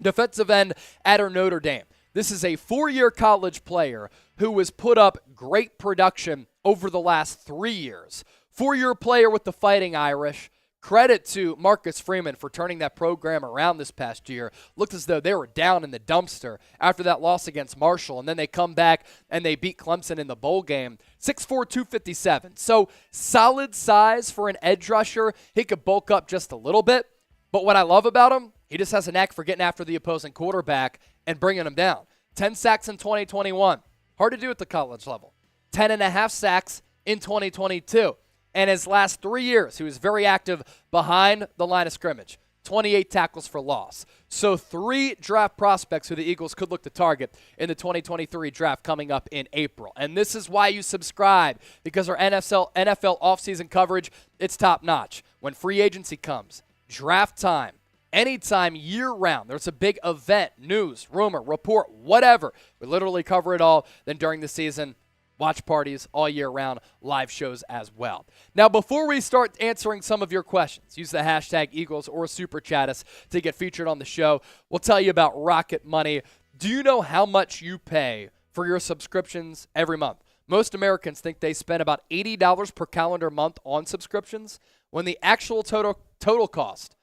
defensive end at Notre Dame. This is a 4-year college player who has put up great production over the last 3 years. 4-year player with the Fighting Irish. Credit to Marcus Freeman for turning that program around this past year. Looked as though they were down in the dumpster after that loss against Marshall, and then they come back and they beat Clemson in the bowl game. 6'4", 257. So solid size for an edge rusher. He could bulk up just a little bit. But what I love about him, he just has a knack for getting after the opposing quarterback and bringing him down. 10 sacks in 2021. Hard to do at the college level. 10.5 sacks in 2022. And his last 3 years, he was very active behind the line of scrimmage. 28 tackles for loss. So 3 draft prospects who the Eagles could look to target in the 2023 draft coming up in April. And this is why you subscribe, because our NFL offseason coverage, it's top-notch. When free agency comes, draft time, anytime, year-round, there's a big event, news, rumor, report, whatever. We literally cover it all. Then during the season, watch parties all year round, live shows as well. Now, before we start answering some of your questions, use the hashtag Eagles or Super Chat us to get featured on the show. We'll tell you about Rocket Money. Do you know how much you pay for your subscriptions every month? Most Americans think they spend about $80 per calendar month on subscriptions, when the actual total cost,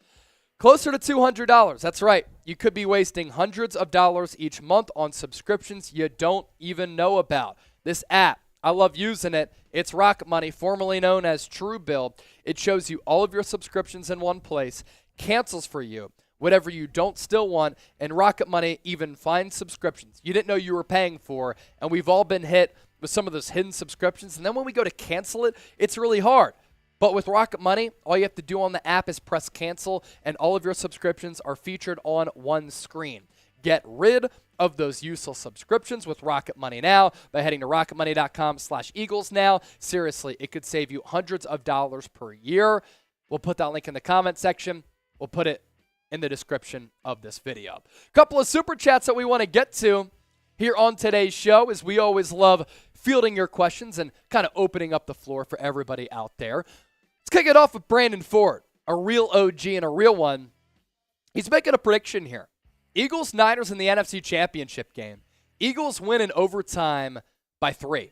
closer to $200. That's right. You could be wasting hundreds of dollars each month on subscriptions you don't even know about. This app, I love using it. It's Rocket Money, formerly known as Truebill. It shows you all of your subscriptions in one place, cancels for you whatever you don't still want, and Rocket Money even finds subscriptions you didn't know you were paying for. And we've all been hit with some of those hidden subscriptions, and then when we go to cancel it, it's really hard. But with Rocket Money, all you have to do on the app is press cancel, and all of your subscriptions are featured on one screen. Get rid of those useless subscriptions with Rocket Money now by heading to rocketmoney.com/Eagles now. Seriously, it could save you hundreds of dollars per year. We'll put that link in the comment section. We'll put it in the description of this video. A couple of super chats that we want to get to here on today's show, as we always love fielding your questions and kind of opening up the floor for everybody out there. Let's kick it off with Brandon Ford, a real OG and a real one. He's making a prediction here. Eagles-Niners in the NFC Championship game. Eagles win in overtime by 3.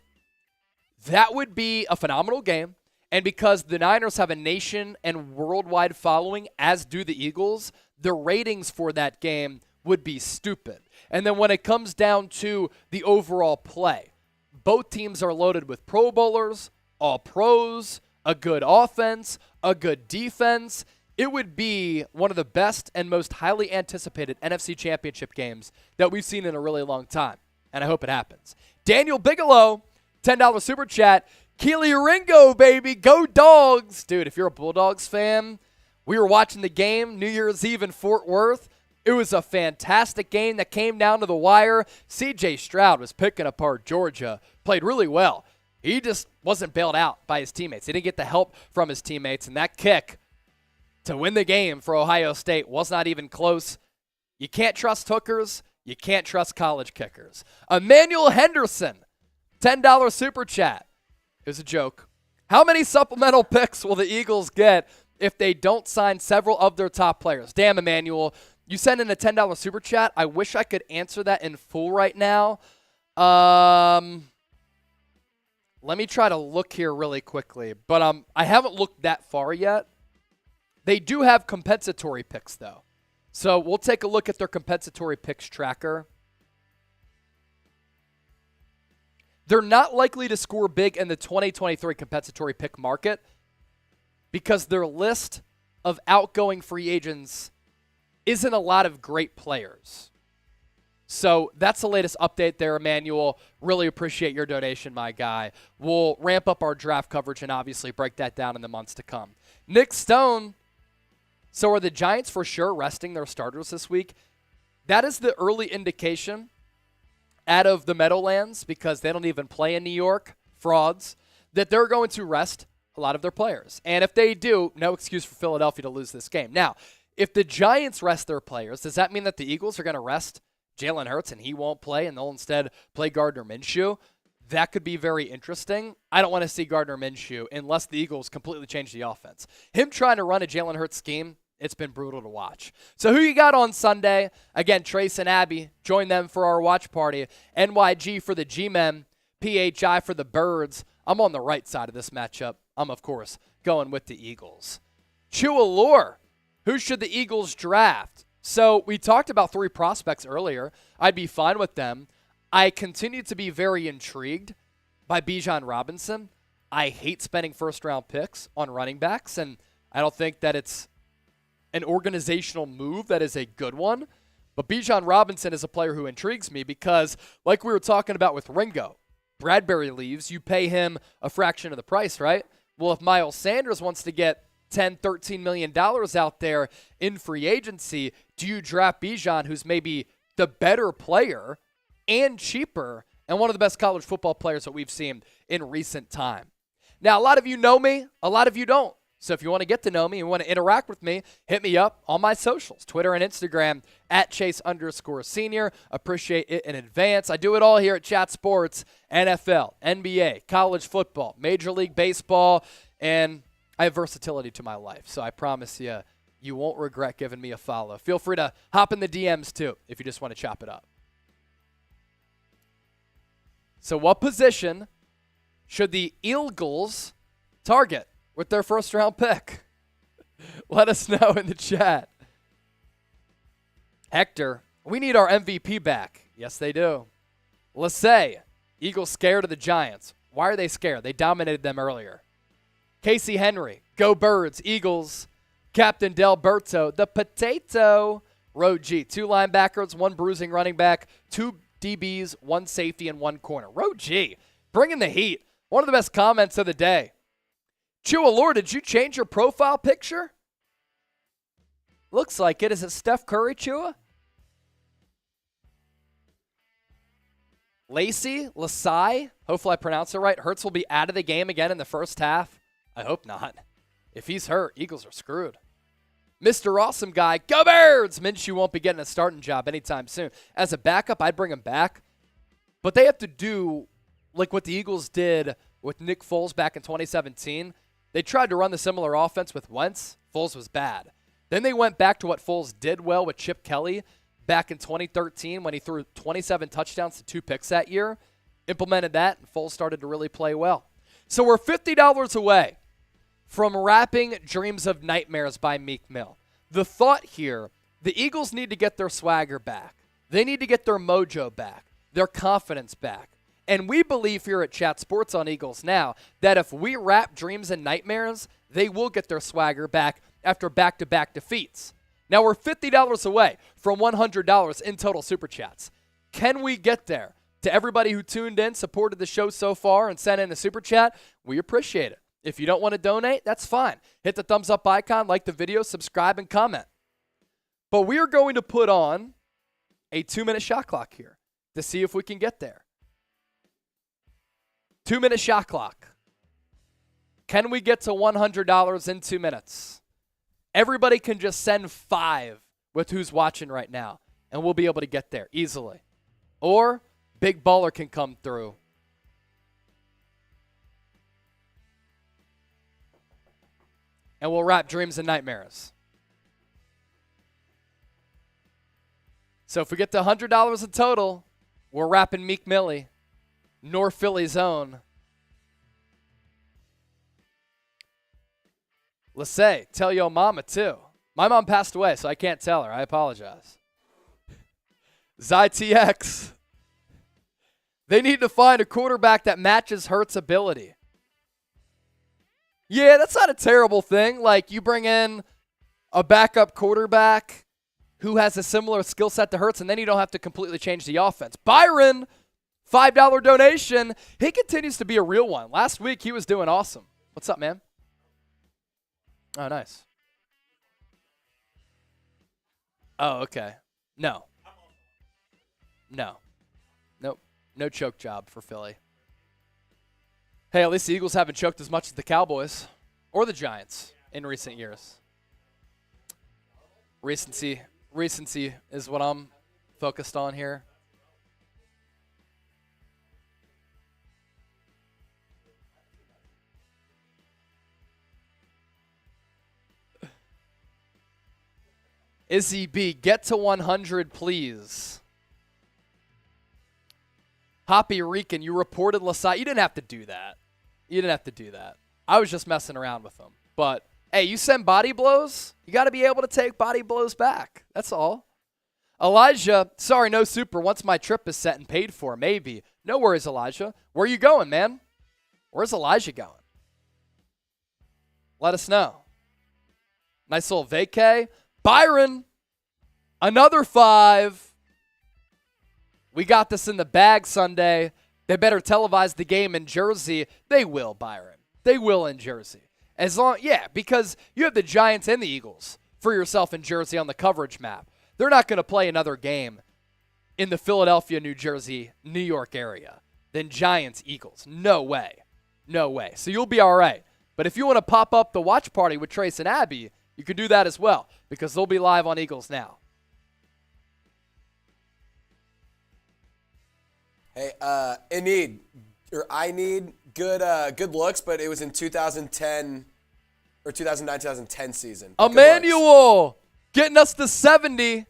That would be a phenomenal game. And because the Niners have a nation and worldwide following, as do the Eagles, the ratings for that game would be stupid. And then when it comes down to the overall play, both teams are loaded with Pro Bowlers, all pros, a good offense, a good defense. It would be one of the best and most highly anticipated NFC Championship games that we've seen in a really long time, and I hope it happens. Daniel Bigelow, $10 super chat. Keely Ringo, baby, go Dogs. Dude, if you're a Bulldogs fan, we were watching the game New Year's Eve in Fort Worth. It was a fantastic game that came down to the wire. C.J. Stroud was picking apart Georgia, played really well. He just wasn't bailed out by his teammates. He didn't get the help from his teammates, and that kick to win the game for Ohio State was not even close. You can't trust hookers. You can't trust college kickers. Emmanuel Henderson, $10 super chat. It was a joke. How many supplemental picks will the Eagles get if they don't sign several of their top players? Damn, Emmanuel, you sent in a $10 super chat. I wish I could answer that in full right now. Let me try to look here really quickly, but I haven't looked that far yet. They do have compensatory picks, though. So we'll take a look at their compensatory picks tracker. They're not likely to score big in the 2023 compensatory pick market because their list of outgoing free agents isn't a lot of great players. So that's the latest update there, Emmanuel. Really appreciate your donation, my guy. We'll ramp up our draft coverage and obviously break that down in the months to come. Nick Stone. So are the Giants for sure resting their starters this week? That is the early indication out of the Meadowlands, because they don't even play in New York, frauds, that they're going to rest a lot of their players. And if they do, no excuse for Philadelphia to lose this game. Now, if the Giants rest their players, does that mean that the Eagles are going to rest Jalen Hurts and he won't play and they'll instead play Gardner-Minshew? That could be very interesting. I don't want to see Gardner-Minshew unless the Eagles completely change the offense. Him trying to run a Jalen Hurts scheme, it's been brutal to watch. So who you got on Sunday? Again, Trace and Abby, join them for our watch party. NYG for the G-Men, PHI for the Birds. I'm on the right side of this matchup. I'm, of course, going with the Eagles. Chua Lure, who should the Eagles draft? So we talked about 3 prospects earlier. I'd be fine with them. I continue to be very intrigued by Bijan Robinson. I hate spending first-round picks on running backs, and I don't think that it's an organizational move that is a good one. But Bijan Robinson is a player who intrigues me because, like we were talking about with Ringo, Bradbury leaves, you pay him a fraction of the price, right? Well, if Miles Sanders wants to get $10, $13 million out there in free agency, do you draft Bijan, who's maybe the better player and cheaper and one of the best college football players that we've seen in recent time? Now, a lot of you know me, a lot of you don't. So if you want to get to know me and want to interact with me, hit me up on my socials, Twitter and Instagram, at Chase_Senior. Appreciate it in advance. I do it all here at Chat Sports, NFL, NBA, college football, Major League Baseball, and I have versatility to my life. So I promise you, you won't regret giving me a follow. Feel free to hop in the DMs too if you just want to chop it up. So what position should the Eagles target with their first-round pick? Let us know in the chat. Hector, we need our MVP back. Yes, they do. Lassay, Eagles scared of the Giants. Why are they scared? They dominated them earlier. Casey Henry, go Birds, Eagles. Captain Delberto, the potato. Road G, 2 linebackers, 1 bruising running back, 2 DBs, 1 safety, and 1 corner. Road G, bringing the heat. One of the best comments of the day. Chua Lord, did you change your profile picture? Looks like it. Is it Steph Curry, Chua? Lassay, hopefully I pronounced it right. Hurts will be out of the game again in the first half. I hope not. If he's hurt, Eagles are screwed. Mr. Awesome Guy, go Birds! Minshew won't be getting a starting job anytime soon. As a backup, I'd bring him back. But they have to do like what the Eagles did with Nick Foles back in 2017. They tried to run the similar offense with Wentz. Foles was bad. Then they went back to what Foles did well with Chip Kelly back in 2013 when he threw 27 touchdowns to 2 picks that year. Implemented that, and Foles started to really play well. So we're $50 away from wrapping Dreams of Nightmares by Meek Mill. The thought here, the Eagles need to get their swagger back. They need to get their mojo back, their confidence back. And we believe here at Chat Sports on Eagles Now that if we wrap Dreams and Nightmares, they will get their swagger back after back-to-back defeats. Now we're $50 away from $100 in total Super Chats. Can we get there? To everybody who tuned in, supported the show so far, and sent in a Super Chat, we appreciate it. If you don't want to donate, that's fine. Hit the thumbs up icon, like the video, subscribe, and comment. But we are going to put on a 2-minute shot clock here to see if we can get there. 2-minute shot clock. Can we get to $100 in 2 minutes? Everybody can just send 5 with who's watching right now, and we'll be able to get there easily. Or Big Baller can come through. And we'll wrap Dreams and Nightmares. So if we get to $100 in total, we're wrapping Meek Millie, North Philly's own. Lassay, tell your mama too. My mom passed away, so I can't tell her. I apologize. ZyTX. They need to find a quarterback that matches Hurts' ability. Yeah, that's not a terrible thing. Like, you bring in a backup quarterback who has a similar skill set to Hurts, and then you don't have to completely change the offense. Byron, $5 donation. He continues to be a real one. Last week, he was doing awesome. What's up, man? Oh, nice. Oh, okay. No. Nope. No choke job for Philly. Hey, at least the Eagles haven't choked as much as the Cowboys or the Giants in recent years. Recency is what I'm focused on here. Izzy B, get to 100, please. Hoppy Rican, you reported Lassay. You didn't have to do that. I was just messing around with them. But, hey, you send body blows, you got to be able to take body blows back. That's all. Elijah, sorry, no super. Once my trip is set and paid for, maybe. No worries, Elijah. Where you going, man? Where's Elijah going? Let us know. Nice little vacay. Byron, Another 5. We got this in the bag Sunday. They better televise the game in Jersey. They will, Byron. They will in Jersey. Because you have the Giants and the Eagles for yourself in Jersey on the coverage map. They're not going to play another game in the Philadelphia, New Jersey, New York area than Giants, Eagles. No way. No way. So you'll be all right. But if you want to pop up the watch party with Trace and Abby, you can do that as well because they'll be live on Eagles Now. Hey, I need good looks, but it was in 2010 or 2009, 2010 season. Emmanuel getting us to 70.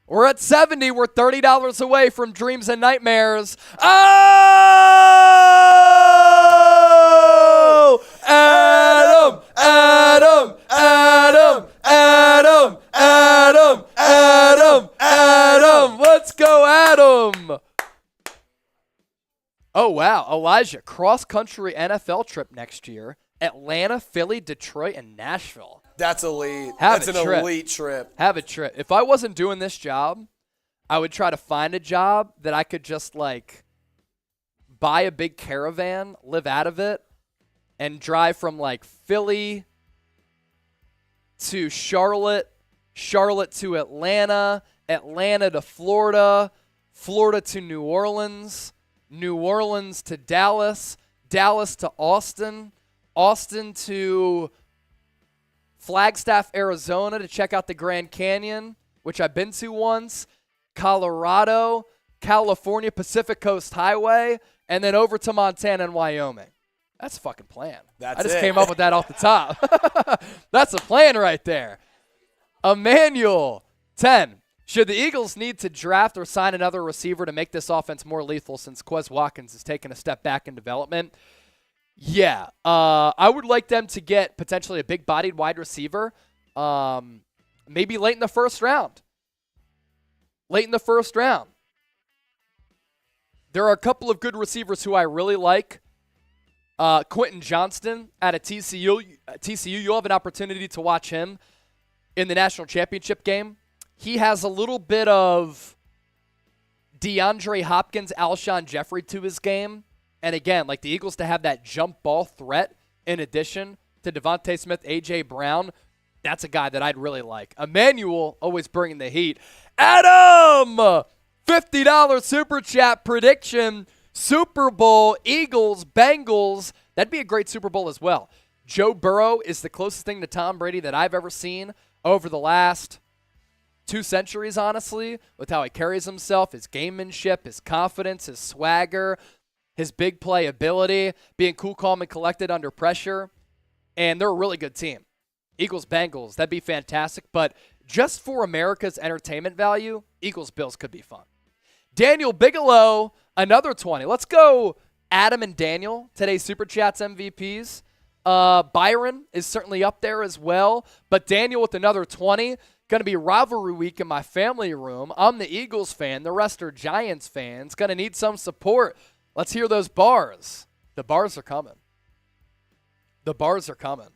We're at 70. We're $30 away from dreams and nightmares. Oh! Adam! Adam! Adam! Adam! Adam! Adam! Adam! Let's go, Adam! Oh, wow. Elijah, cross-country NFL trip next year. Atlanta, Philly, Detroit, and Nashville. That's elite. That's an elite trip. Have a trip. If I wasn't doing this job, I would try to find a job that I could just, buy a big caravan, live out of it, and drive from, Philly to Charlotte, Charlotte to Atlanta, Atlanta to Florida, Florida to New Orleans, New Orleans to Dallas, Dallas to Austin, Austin to Flagstaff, Arizona to check out the Grand Canyon, which I've been to once, Colorado, California, Pacific Coast Highway, and then over to Montana and Wyoming. That's a fucking plan. I just came up with that off the top. That's a plan right there. Emmanuel, 10. Should the Eagles need to draft or sign another receiver to make this offense more lethal since Quez Watkins has taken a step back in development? Yeah. I would like them to get potentially a big-bodied wide receiver, maybe late in the first round. Late in the first round. There are a couple of good receivers who I really like. Quentin Johnston out of TCU. You'll have an opportunity to watch him in the national championship game. He has a little bit of DeAndre Hopkins, Alshon Jeffrey to his game. And again, the Eagles to have that jump ball threat in addition to Devontae Smith, A.J. Brown, that's a guy that I'd really like. Emmanuel always bringing the heat. Adam! $50 Super Chat prediction. Super Bowl, Eagles, Bengals. That'd be a great Super Bowl as well. Joe Burrow is the closest thing to Tom Brady that I've ever seen over the last 2 centuries, honestly, with how he carries himself, his gamemanship, his confidence, his swagger, his big play ability, being cool, calm, and collected under pressure. And they're a really good team. Eagles, Bengals, that'd be fantastic. But just for America's entertainment value, Eagles, Bills could be fun. Daniel Bigelow, another 20. Let's go Adam and Daniel, today's Super Chats MVPs. Byron is certainly up there as well. But Daniel with another 20. Going to be rivalry week in my family room. I'm the Eagles fan. The rest are Giants fans. Going to need some support. Let's hear those bars. The bars are coming. The bars are coming.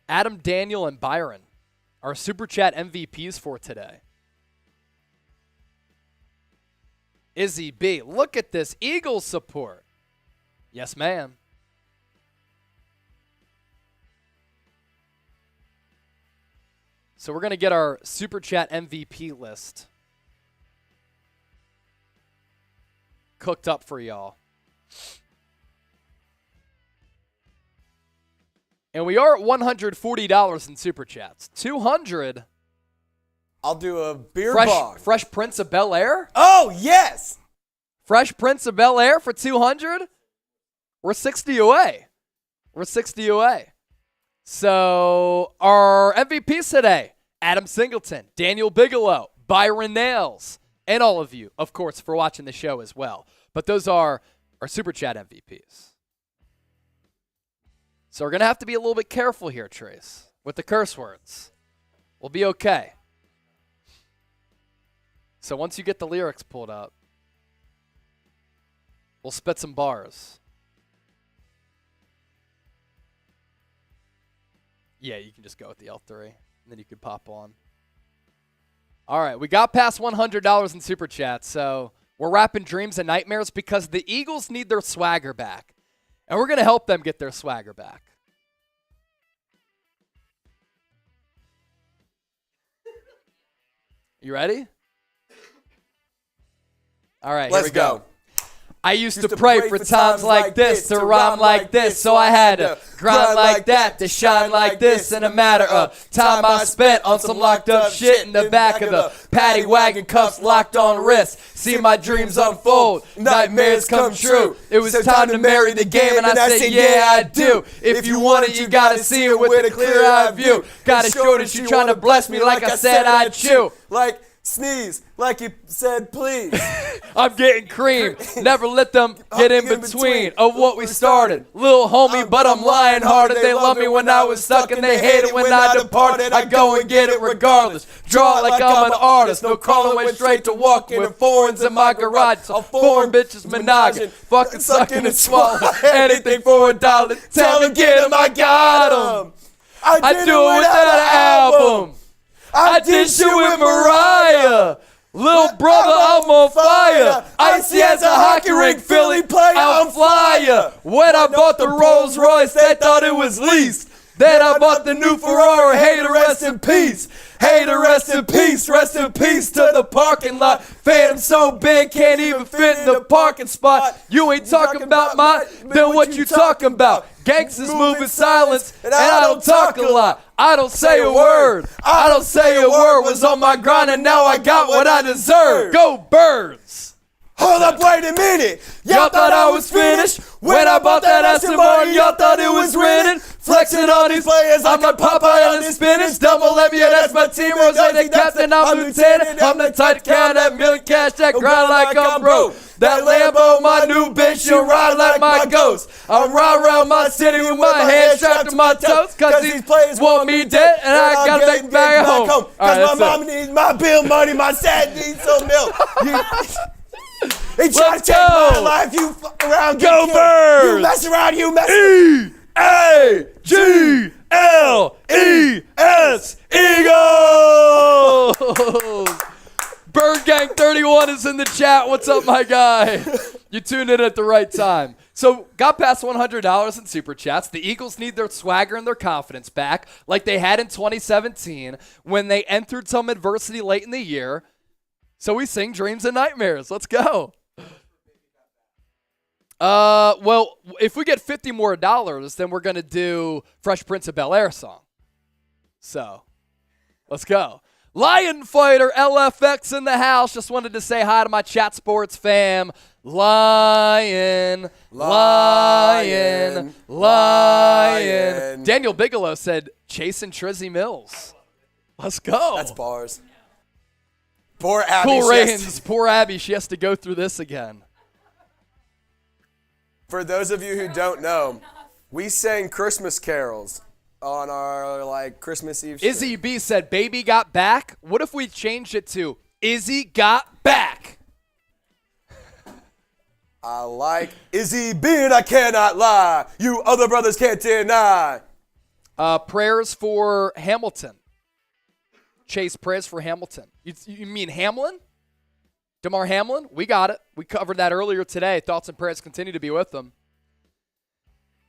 Adam, Daniel, and Byron are Super Chat MVPs for today. Izzy B. Look at this Eagles support. Yes, ma'am. So we're going to get our Super Chat MVP list cooked up for y'all. And we are at $140 in Super Chats. 200. I'll do a beer bong. Fresh Prince of Bel-Air? Oh, yes. Fresh Prince of Bel-Air for 200? We're 60 away. We're 60 away. So our MVPs today, Adam Singleton, Daniel Bigelow, Byron Nails, and all of you, of course, for watching the show as well. But those are our Super Chat MVPs. So we're going to have to be a little bit careful here, Trace, with the curse words. We'll be okay. So once you get the lyrics pulled up, we'll spit some bars. Yeah, you can just go with the L3, and then you could pop on. All right, we got past $100 in Super Chat, so we're wrapping dreams and nightmares because the Eagles need their swagger back, and we're going to help them get their swagger back. You ready? All right, Let's here we go. go. I used to pray for times like this, to rhyme like this, so I had to grind like that, to shine like this. In a matter of time I spent on some locked up shit in the back of the paddy wagon, cuffs locked on wrists. See my dreams unfold, nightmares come true. It was time to marry the game, and I said, yeah, I do. If you want it, you gotta see it with a clear eye view. Gotta show that you trying to bless me like I said I'd chew. Like sneeze, like you said, please. I'm getting cream. Never let them get in between of what we started. Little homie, but I'm lying hearted. They love me when I was stuck and they hate it when I departed. I go and get it regardless. Draw like I'm an artist. No calling, went straight to walking with foreigns in my garage. So foreign bitches monogamous. Fucking sucking and swallowing. Anything for $1. Tell them get him, I got him. I do it without an album. I did shit with Mariah. Little brother, I'm on fire. Icy as a hockey rink, Philly player, I'm flyer. When I bought the Rolls Royce, they thought it was leased. Then I bought the new Ferrari, hater rest in peace. Hater rest in peace to the parking lot. Phantom so big, can't even fit in the parking spot. You ain't talking about mine, then what you talking about? Gangsters move in silence, and I don't talk a lot. I don't say a word. I don't say a word. Was on my grind, and now I got what I deserve. Go Birds! Hold up, wait a minute. Y'all thought I was finished? When I bought that Aston Martin, y'all thought it was winning? Flexing on these players, I'm like Popeye on the spinach. Double Levia, that's my team. Rose, the captain, I'm lieutenant. I'm the type to count that million cash, that grind like I'm broke. That Lambo, my new bitch, she'll ride like my ghost. I ride around my city with my hands strapped to my toes. Cause these players want me dead, and I gotta take me back home. Cause my mama needs my bill money, my dad needs some milk. They try to take my life, you fuck around, go Birds! You mess around, you mess E-A-G-L-E-S, Eagles! Bird Gang 31 is in the chat. What's up, my guy? You tuned in at the right time. So, got past $100 in Super Chats. The Eagles need their swagger and their confidence back like they had in 2017 when they entered some adversity late in the year. So we sing Dreams and Nightmares. Let's go. Well, if we get $50 more, then we're going to do Fresh Prince of Bel-Air song. So, let's go. Lion Fighter LFX in the house. Just wanted to say hi to my Chat Sports fam. Lion. Daniel Bigelow said, chasing Trizzy Mills. Let's go. That's bars. Poor Abby. Cool Rains. Poor Abby. She has to go through this again. For those of you who don't know, we sang Christmas carols on our Christmas Eve stream. Izzy B said, baby got back. What if we changed it to Izzy got back? I like Izzy B and I cannot lie. You other brothers can't deny. Prayers for Hamilton. Chase, prayers for Hamilton. You mean Hamlin? Damar Hamlin? We got it. We covered that earlier today. Thoughts and prayers continue to be with them.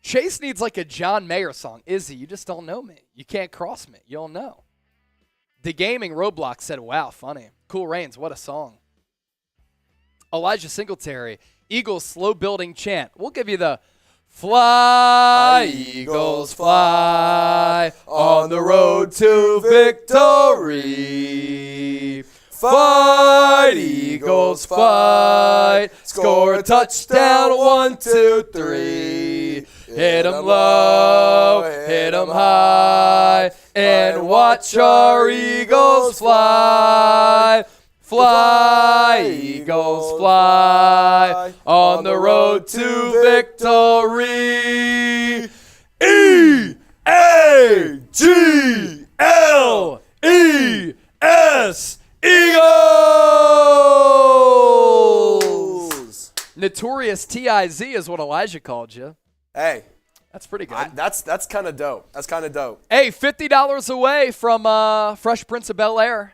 Chase needs like a John Mayer song. Izzy, you just don't know me. You can't cross me. You don't know. The Gaming Roblox said, wow, funny. Cool Rains, what a song. Elijah Singletary, Eagles slow building chant. We'll give you the fly, Eagles fly, on the road to victory. Fight, Eagles fight, score a touchdown, 1, 2, 3. Hit 'em low, hit 'em high, and watch our Eagles fly. Fly, Eagles fly, on the road to victory. E-A-G-L-E-S, Eagles! Notorious T.I.Z. is what Elijah called you. Hey, That's pretty good. That's kind of dope. That's kind of dope. Hey, $50 away from Fresh Prince of Bel-Air.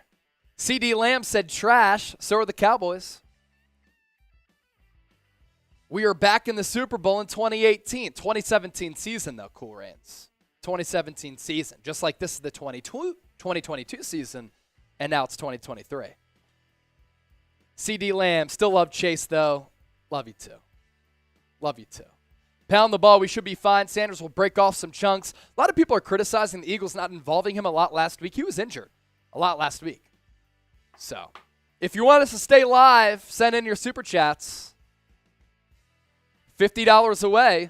CD Lamb said trash. So are the Cowboys. We are back in the Super Bowl in 2018. 2017 season, though, Cool Rains. 2017 season. Just like this is the 2022 season, and now it's 2023. CD Lamb, still love Chase, though. Love you, too. Love you, too. Pound the ball. We should be fine. Sanders will break off some chunks. A lot of people are criticizing the Eagles not involving him a lot last week. He was injured a lot last week. So, if you want us to stay live, send in your Super Chats. $50 away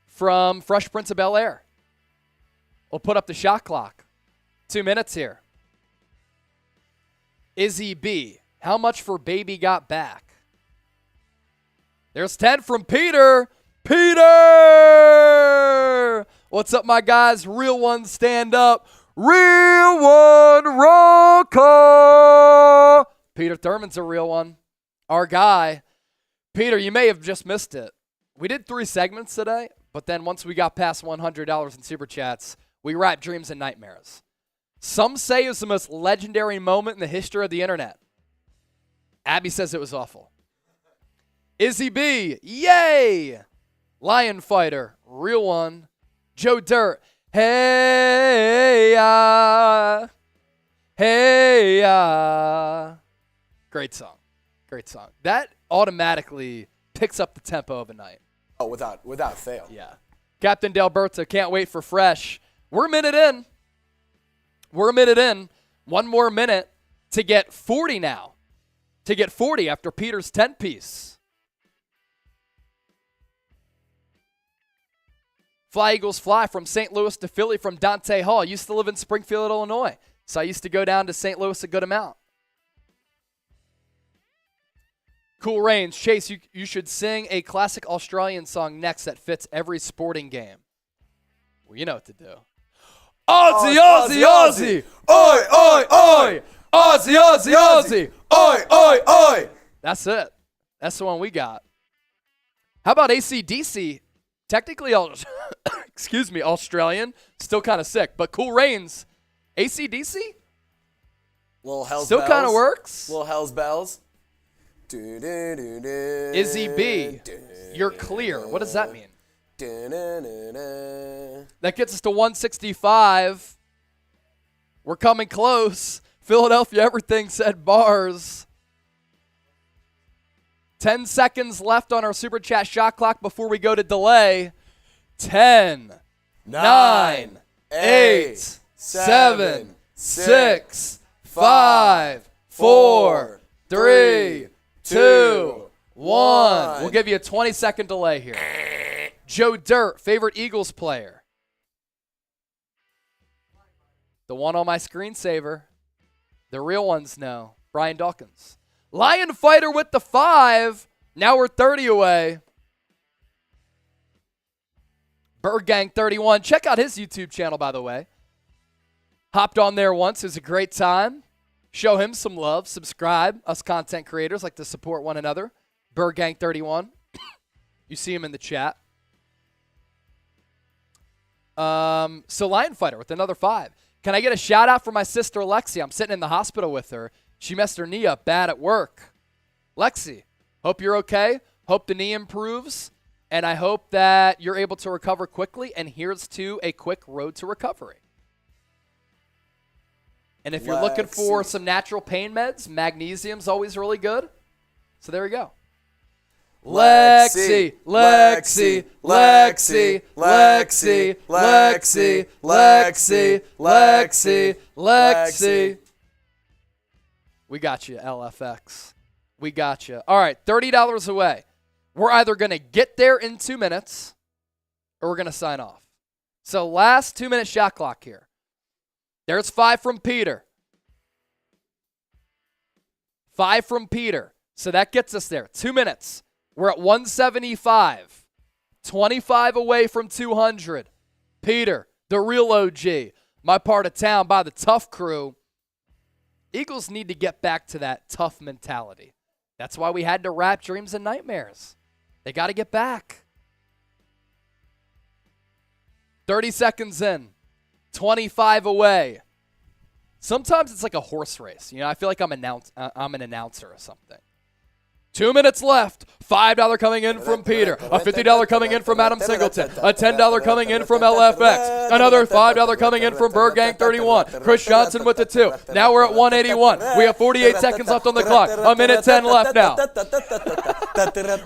from Fresh Prince of Bel-Air. We'll put up the shot clock. 2 minutes here. Izzy B, how much for Baby Got Back? There's 10 from Peter. Peter! What's up, my guys? Real one, stand up. Real one, roll call. Peter Thurman's a real one. Our guy. Peter, you may have just missed it. We did 3 segments today, but then once we got past $100 in Super Chats, we wrapped Dreams and Nightmares. Some say it was the most legendary moment in the history of the internet. Abby says it was awful. Izzy B, yay! Lion Fighter, real one. Joe Dirt, hey, hey, Great song. Great song. That automatically picks up the tempo of a night. Oh, without fail. Yeah. Captain Delberto, can't wait for Fresh. We're a minute in. We're a minute in. 1 more minute to get 40 now. To get 40 after Peter's 10-piece. Fly Eagles Fly from St. Louis to Philly from Dante Hall. I used to live in Springfield, Illinois, so I used to go down to St. Louis a good amount. Cool Rains. Chase, you should sing a classic Australian song next that fits every sporting game. Well, you know what to do. Aussie, Aussie, Aussie. Oi, oi, oi. Aussie, Aussie, Aussie. Oi, oi, oi. That's it. That's the one we got. How about AC/DC? Technically, excuse me, Australian. Still kind of sick, but Cool Rains. AC/DC? Little Hell's Still Bells. kind of works. Little Hell's Bells. Izzy B, you're clear. What does that mean? That gets us to 165. We're coming close. Philadelphia Everything said bars. 10 seconds left on our Super Chat shot clock before we go to delay. 10, 9, 8, 7, 6, 5, 4, 3, 2, 1. We'll give you a 20-second delay here. Joe Dirt, favorite Eagles player. The one on my screensaver. The real ones know. Brian Dawkins. Lion Fighter with the 5. Now we're 30 away. Bird Gang 31. Check out his YouTube channel, by the way. Hopped on there once. It was a great time. Show him some love. Subscribe. Us content creators like to support one another. Bird Gang 31. You see him in the chat. So Lion Fighter with another 5. Can I get a shout out for my sister Lexi? I'm sitting in the hospital with her. She messed her knee up bad at work. Lexi, hope you're okay. Hope the knee improves. And I hope that you're able to recover quickly. And here's to a quick road to recovery. And if you're looking for some natural pain meds, magnesium's always really good. So there we go. Lexi, Lexi, Lexi, Lexi, Lexi, Lexi, Lexi, Lexi. We got you, LFX. We got you. All right, $30 away. We're either going to get there in 2 minutes or we're going to sign off. So last 2-minute shot clock here. There's 5 from Peter. 5 from Peter. So that gets us there. 2 minutes. We're at 175. 25 away from 200. Peter, the real OG. My part of town by the tough crew. Eagles need to get back to that tough mentality. That's why we had to wrap Dreams and Nightmares. They got to get back. 30 seconds in. 25 away. Sometimes it's like a horse race. I feel like I'm an announcer or something. 2 minutes left. $5 coming in from Peter. A $50 coming in from Adam Singleton. A $10 coming in from LFX. Another $5 coming in from Bird Gang 31. Chris Johnson with the 2. Now we're at 181. We have 48 seconds left on the clock. A minute 10 left now.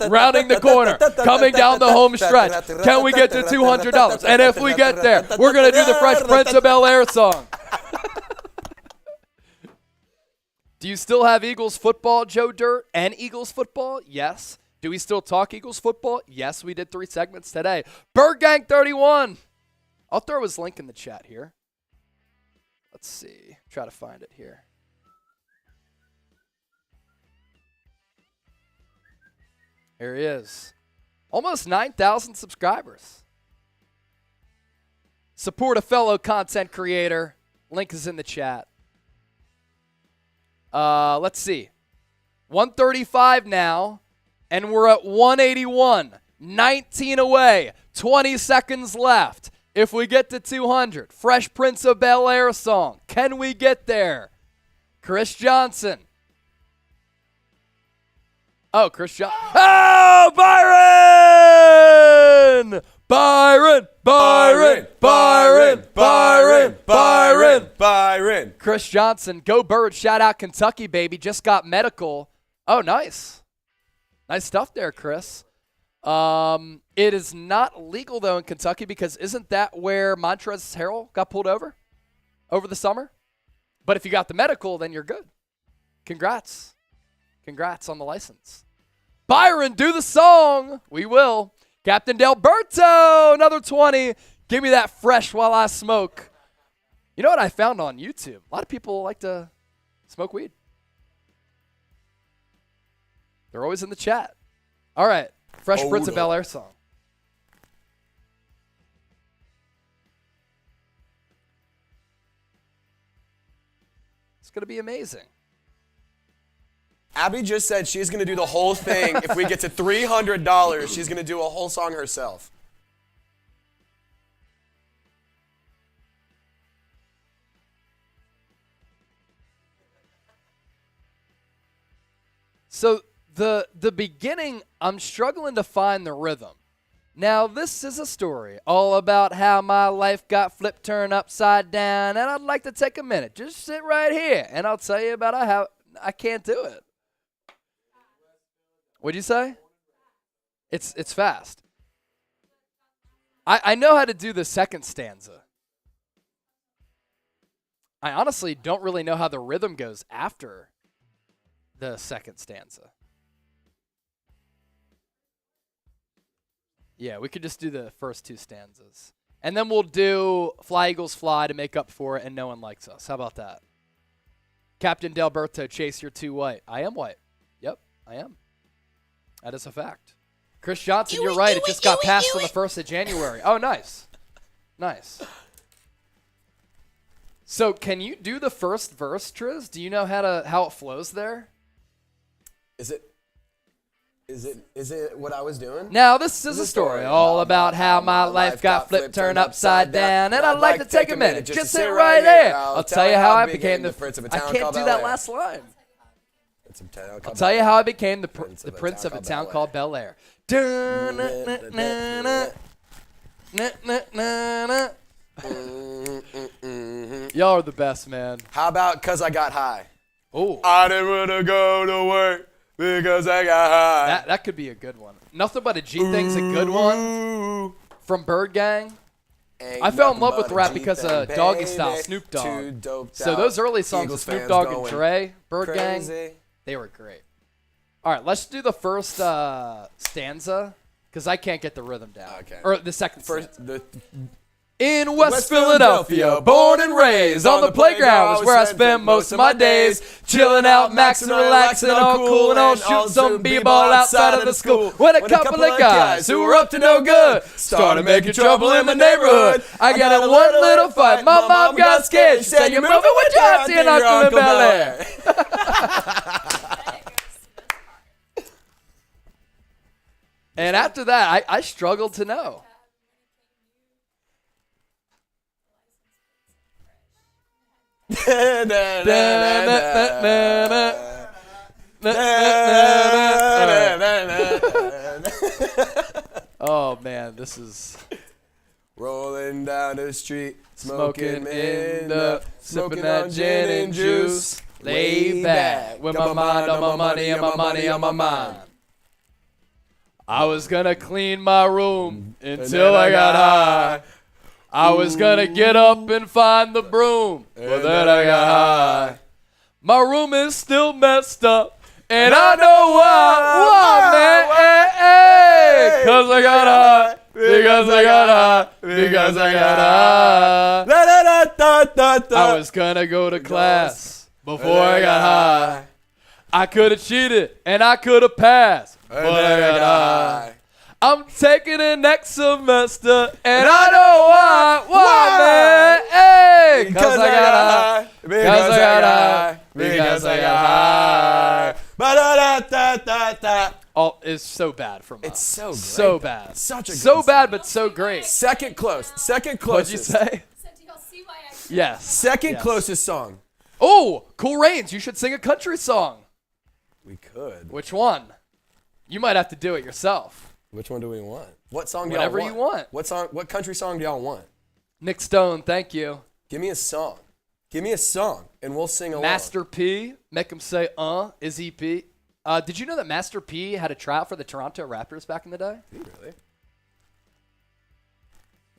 Rounding the corner. Coming down the home stretch. Can we get to $200? And if we get there, we're going to do the Fresh Prince of Bel-Air song. Do you still have Eagles football, Joe Dirt, and Eagles football? Yes. Do we still talk Eagles football? Yes, we did 3 segments today. Bird Gang 31. I'll throw his link in the chat here. Let's see. Try to find it here. Here he is. Almost 9,000 subscribers. Support a fellow content creator. Link is in the chat. Let's see. 135 now, and we're at 181. 19 away. 20 seconds left. If we get to 200, Fresh Prince of Bel-Air song. Can we get there? Chris Johnson. Oh, Chris Johnson. Oh, Byron! Byron! Byron! Byron! Byron! Byron! Byron. Chris Johnson, go Birds. Shout out Kentucky, baby. Just got medical. Oh, nice. Nice stuff there, Chris. It is not legal, though, in Kentucky because isn't that where Montrezl Harrell got pulled over the summer? But if you got the medical, then you're good. Congrats. Congrats on the license. Byron, do the song. We will. Captain Delberto, another 20. Give me that fresh while I smoke. You know what I found on YouTube? A lot of people like to smoke weed. They're always in the chat. All right. Fresh Prince of Bel-Air song. It's going to be amazing. Abby just said she's going to do the whole thing. If we get to $300, she's going to do a whole song herself. So the beginning, I'm struggling to find the rhythm. Now, this is a story all about how my life got flipped, turned upside down, and I'd like to take a minute. Just sit right here, and I'll tell you about how I can't do it. What'd you say? It's fast. I know how to do the second stanza. I honestly don't really know how the rhythm goes after the second stanza. Yeah, we could just do the first 2 stanzas. And then we'll do Fly Eagles Fly to make up for it and No One Likes Us. How about that? Captain Delberto, Chase, you're too white. I am white. Yep, I am. That is a fact. Chris Johnson, you're right. It just got passed on the 1st of January. Oh, nice. Nice. So can you do the first verse, Triz? Do you know how it flows there? Is it what I was doing? Now, this is a story all about how my life got flipped, turned upside down, and I'd like to take a minute. Just sit right there. I'll tell you how I became the prince of a town called Bel-Air. I can't do that last line. I'll tell you how I became the prince of a town called Bel-Air. Y'all are the best, man. How about 'Cause I Got High? Oh, I didn't want to go to work because I got high. That could be a good one. Nothing But a G Thing's a good one from Bird Gang. I fell in love with rap because of Doggy Style, Snoop Dogg. So those early songs with Snoop Dogg and Dre, Bird Gang, they were great. All right, let's do the first stanza because I can't get the rhythm down. Okay. Or the second stanza. In West Philadelphia, born and raised, on the playground was where I spent most of my days. Chilling out, maxing, relaxing, all cool and all shooting some b-ball outside of the school. When a couple of guys who were up to no good started making trouble in my neighborhood. I got in one little fight, my mom got scared. She said, "You're moving with your auntie and Uncle in Bel-Air." And after that, I struggled to know. Oh man, this is rolling down the street, smoking in the sipping that gin and juice, lay back with my mind on my money and my money on my mind. I was gonna clean my room until I got high. I was gonna get up and find the broom, but then I got high. My room is still messed up, and I know why, man. Cause I got high, because I got high, because I got high. I was gonna go to class before I got high. I could have cheated, and I could have passed, but I got high. I'm taking it next semester, and I know why, man. Hey, because I got high, because I got high, because I got high. Oh, it's so bad from us. It's so great. So bad. Such a so good bad, song. but so great. Second closest. What'd you say? Yes. Second closest song. Oh, Cool Rains. You should sing a country song. We could. Which one? You might have to do it yourself. Which one do we want? What song do y'all want? Whatever you want. What song? What country song do y'all want? Nick Stone, thank you. Give me a song. Give me a song, and we'll sing along. Master P, make him say, Izzy P. Did you know that Master P had a tryout for the Toronto Raptors back in the day? Really?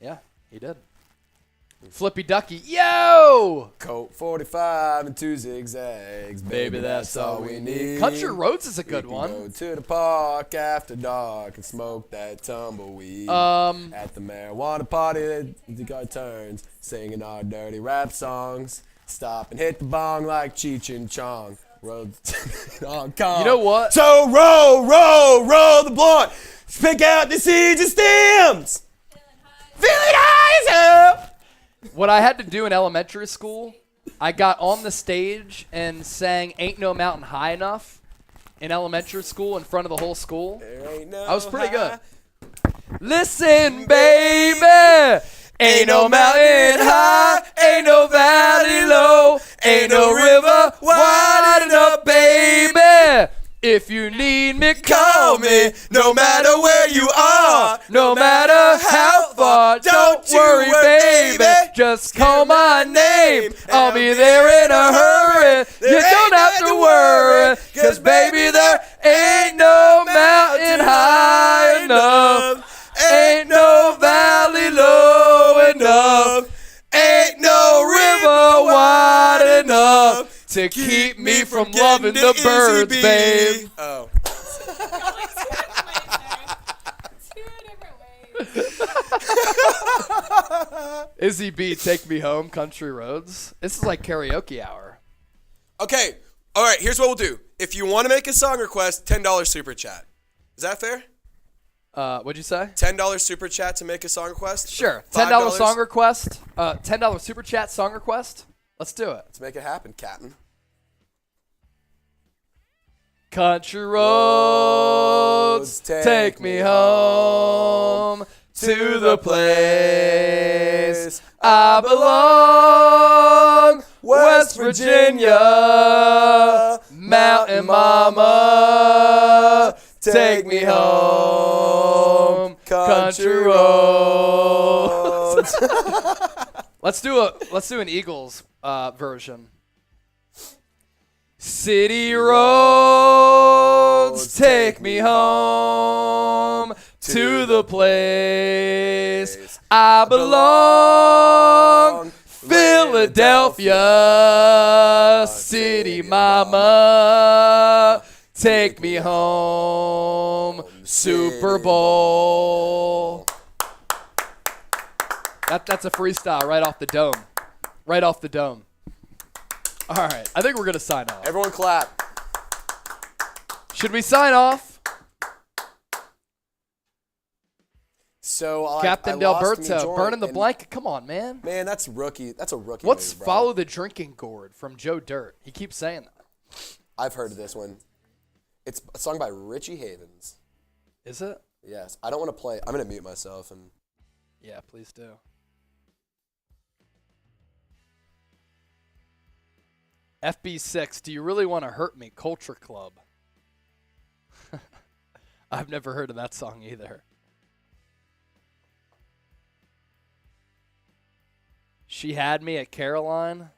Yeah, he did. Flippy Ducky, yo! Colt 45 and 2 zigzags. Baby, that's all we need. Country Roads is a good We can one. Go to the park after dark and smoke that tumbleweed. At the marijuana party, the guy turns, singing our dirty rap songs. Stop and hit the bong like Cheech and Chong. Roll on Kong. You know what? So roll the blunt. Pick out the seeds and stems. Feeling high as hell. What I had to do in elementary school, I got on the stage and sang Ain't No Mountain High Enough in elementary school in front of the whole school. There ain't no I was pretty high. good. Listen, baby, ain't no mountain high, ain't no valley low, ain't no river wide enough, baby. If you need me, call me, no matter where you are, no matter how far. Don't worry, baby, just call my name. I'll be there in a hurry. You don't have to worry, 'cause baby, there ain't no mountain high enough, ain't no valley low enough, ain't no river wide enough to keep me from loving the birds, babe. Oh. Izzy B, Take Me Home, Country Roads. This is like karaoke hour. Okay. All right. Here's what we'll do. If you want to make a song request, $10 super chat. Is that fair? What'd you say? $10 super chat to make a song request? Sure. $5? $10 song request. $10 super chat song request. Let's do it. Let's make it happen, Captain. Country roads, take me home to the place I belong. West Virginia, Mountain Mama, take me home. Country roads. Let's do an Eagles version. City roads, take me home to the place I belong. Philadelphia, city mama, take me home. Super Bowl. That's a freestyle right off the dome. Right off the dome. All right, I think we're going to sign off. Everyone clap. Should we sign off? So Captain I lost me Delberto, joint, burning the and- blanket. Come on, man. Man, that's rookie. That's a rookie. What's move, bro. Follow the Drinking Gourd from Joe Dirt? He keeps saying that. I've heard of this one. It's a song by Richie Havens. Is it? Yes. I don't want to play. I'm going to mute myself and Yeah, please do. FB6, do you really want to hurt me? Culture Club. I've never heard of that song either. She Had Me at Caroline.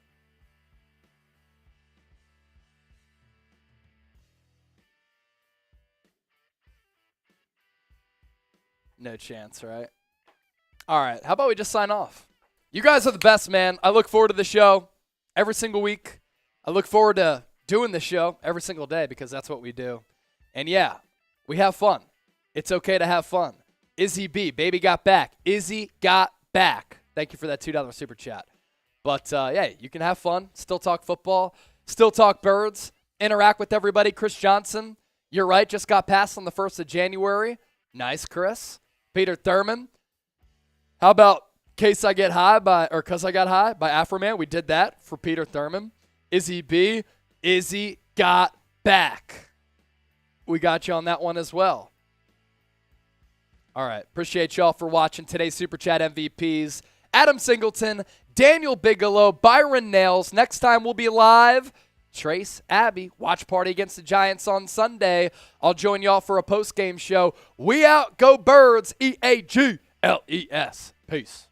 No chance, right? All right, how about we just sign off? You guys are the best, man. I look forward to the show every single week. I look forward to doing the show every single day because that's what we do. And yeah, we have fun. It's okay to have fun. Izzy B, baby got back. Izzy got back. Thank you for that $2 super chat. But yeah, you can have fun, still talk football, still talk birds, interact with everybody. Chris Johnson, you're right, just got passed on the 1st of January. Nice, Chris. Peter Thurman. How about Cause I Got High by Afroman? We did that for Peter Thurman. Izzy B, Izzy got back. We got you on that one as well. All right. Appreciate y'all for watching today's Super Chat MVPs. Adam Singleton, Daniel Bigelow, Byron Nails. Next time we'll be live. Trace, Abby, watch party against the Giants on Sunday. I'll join y'all for a post-game show. We out. Go Birds. EAGLES. Peace.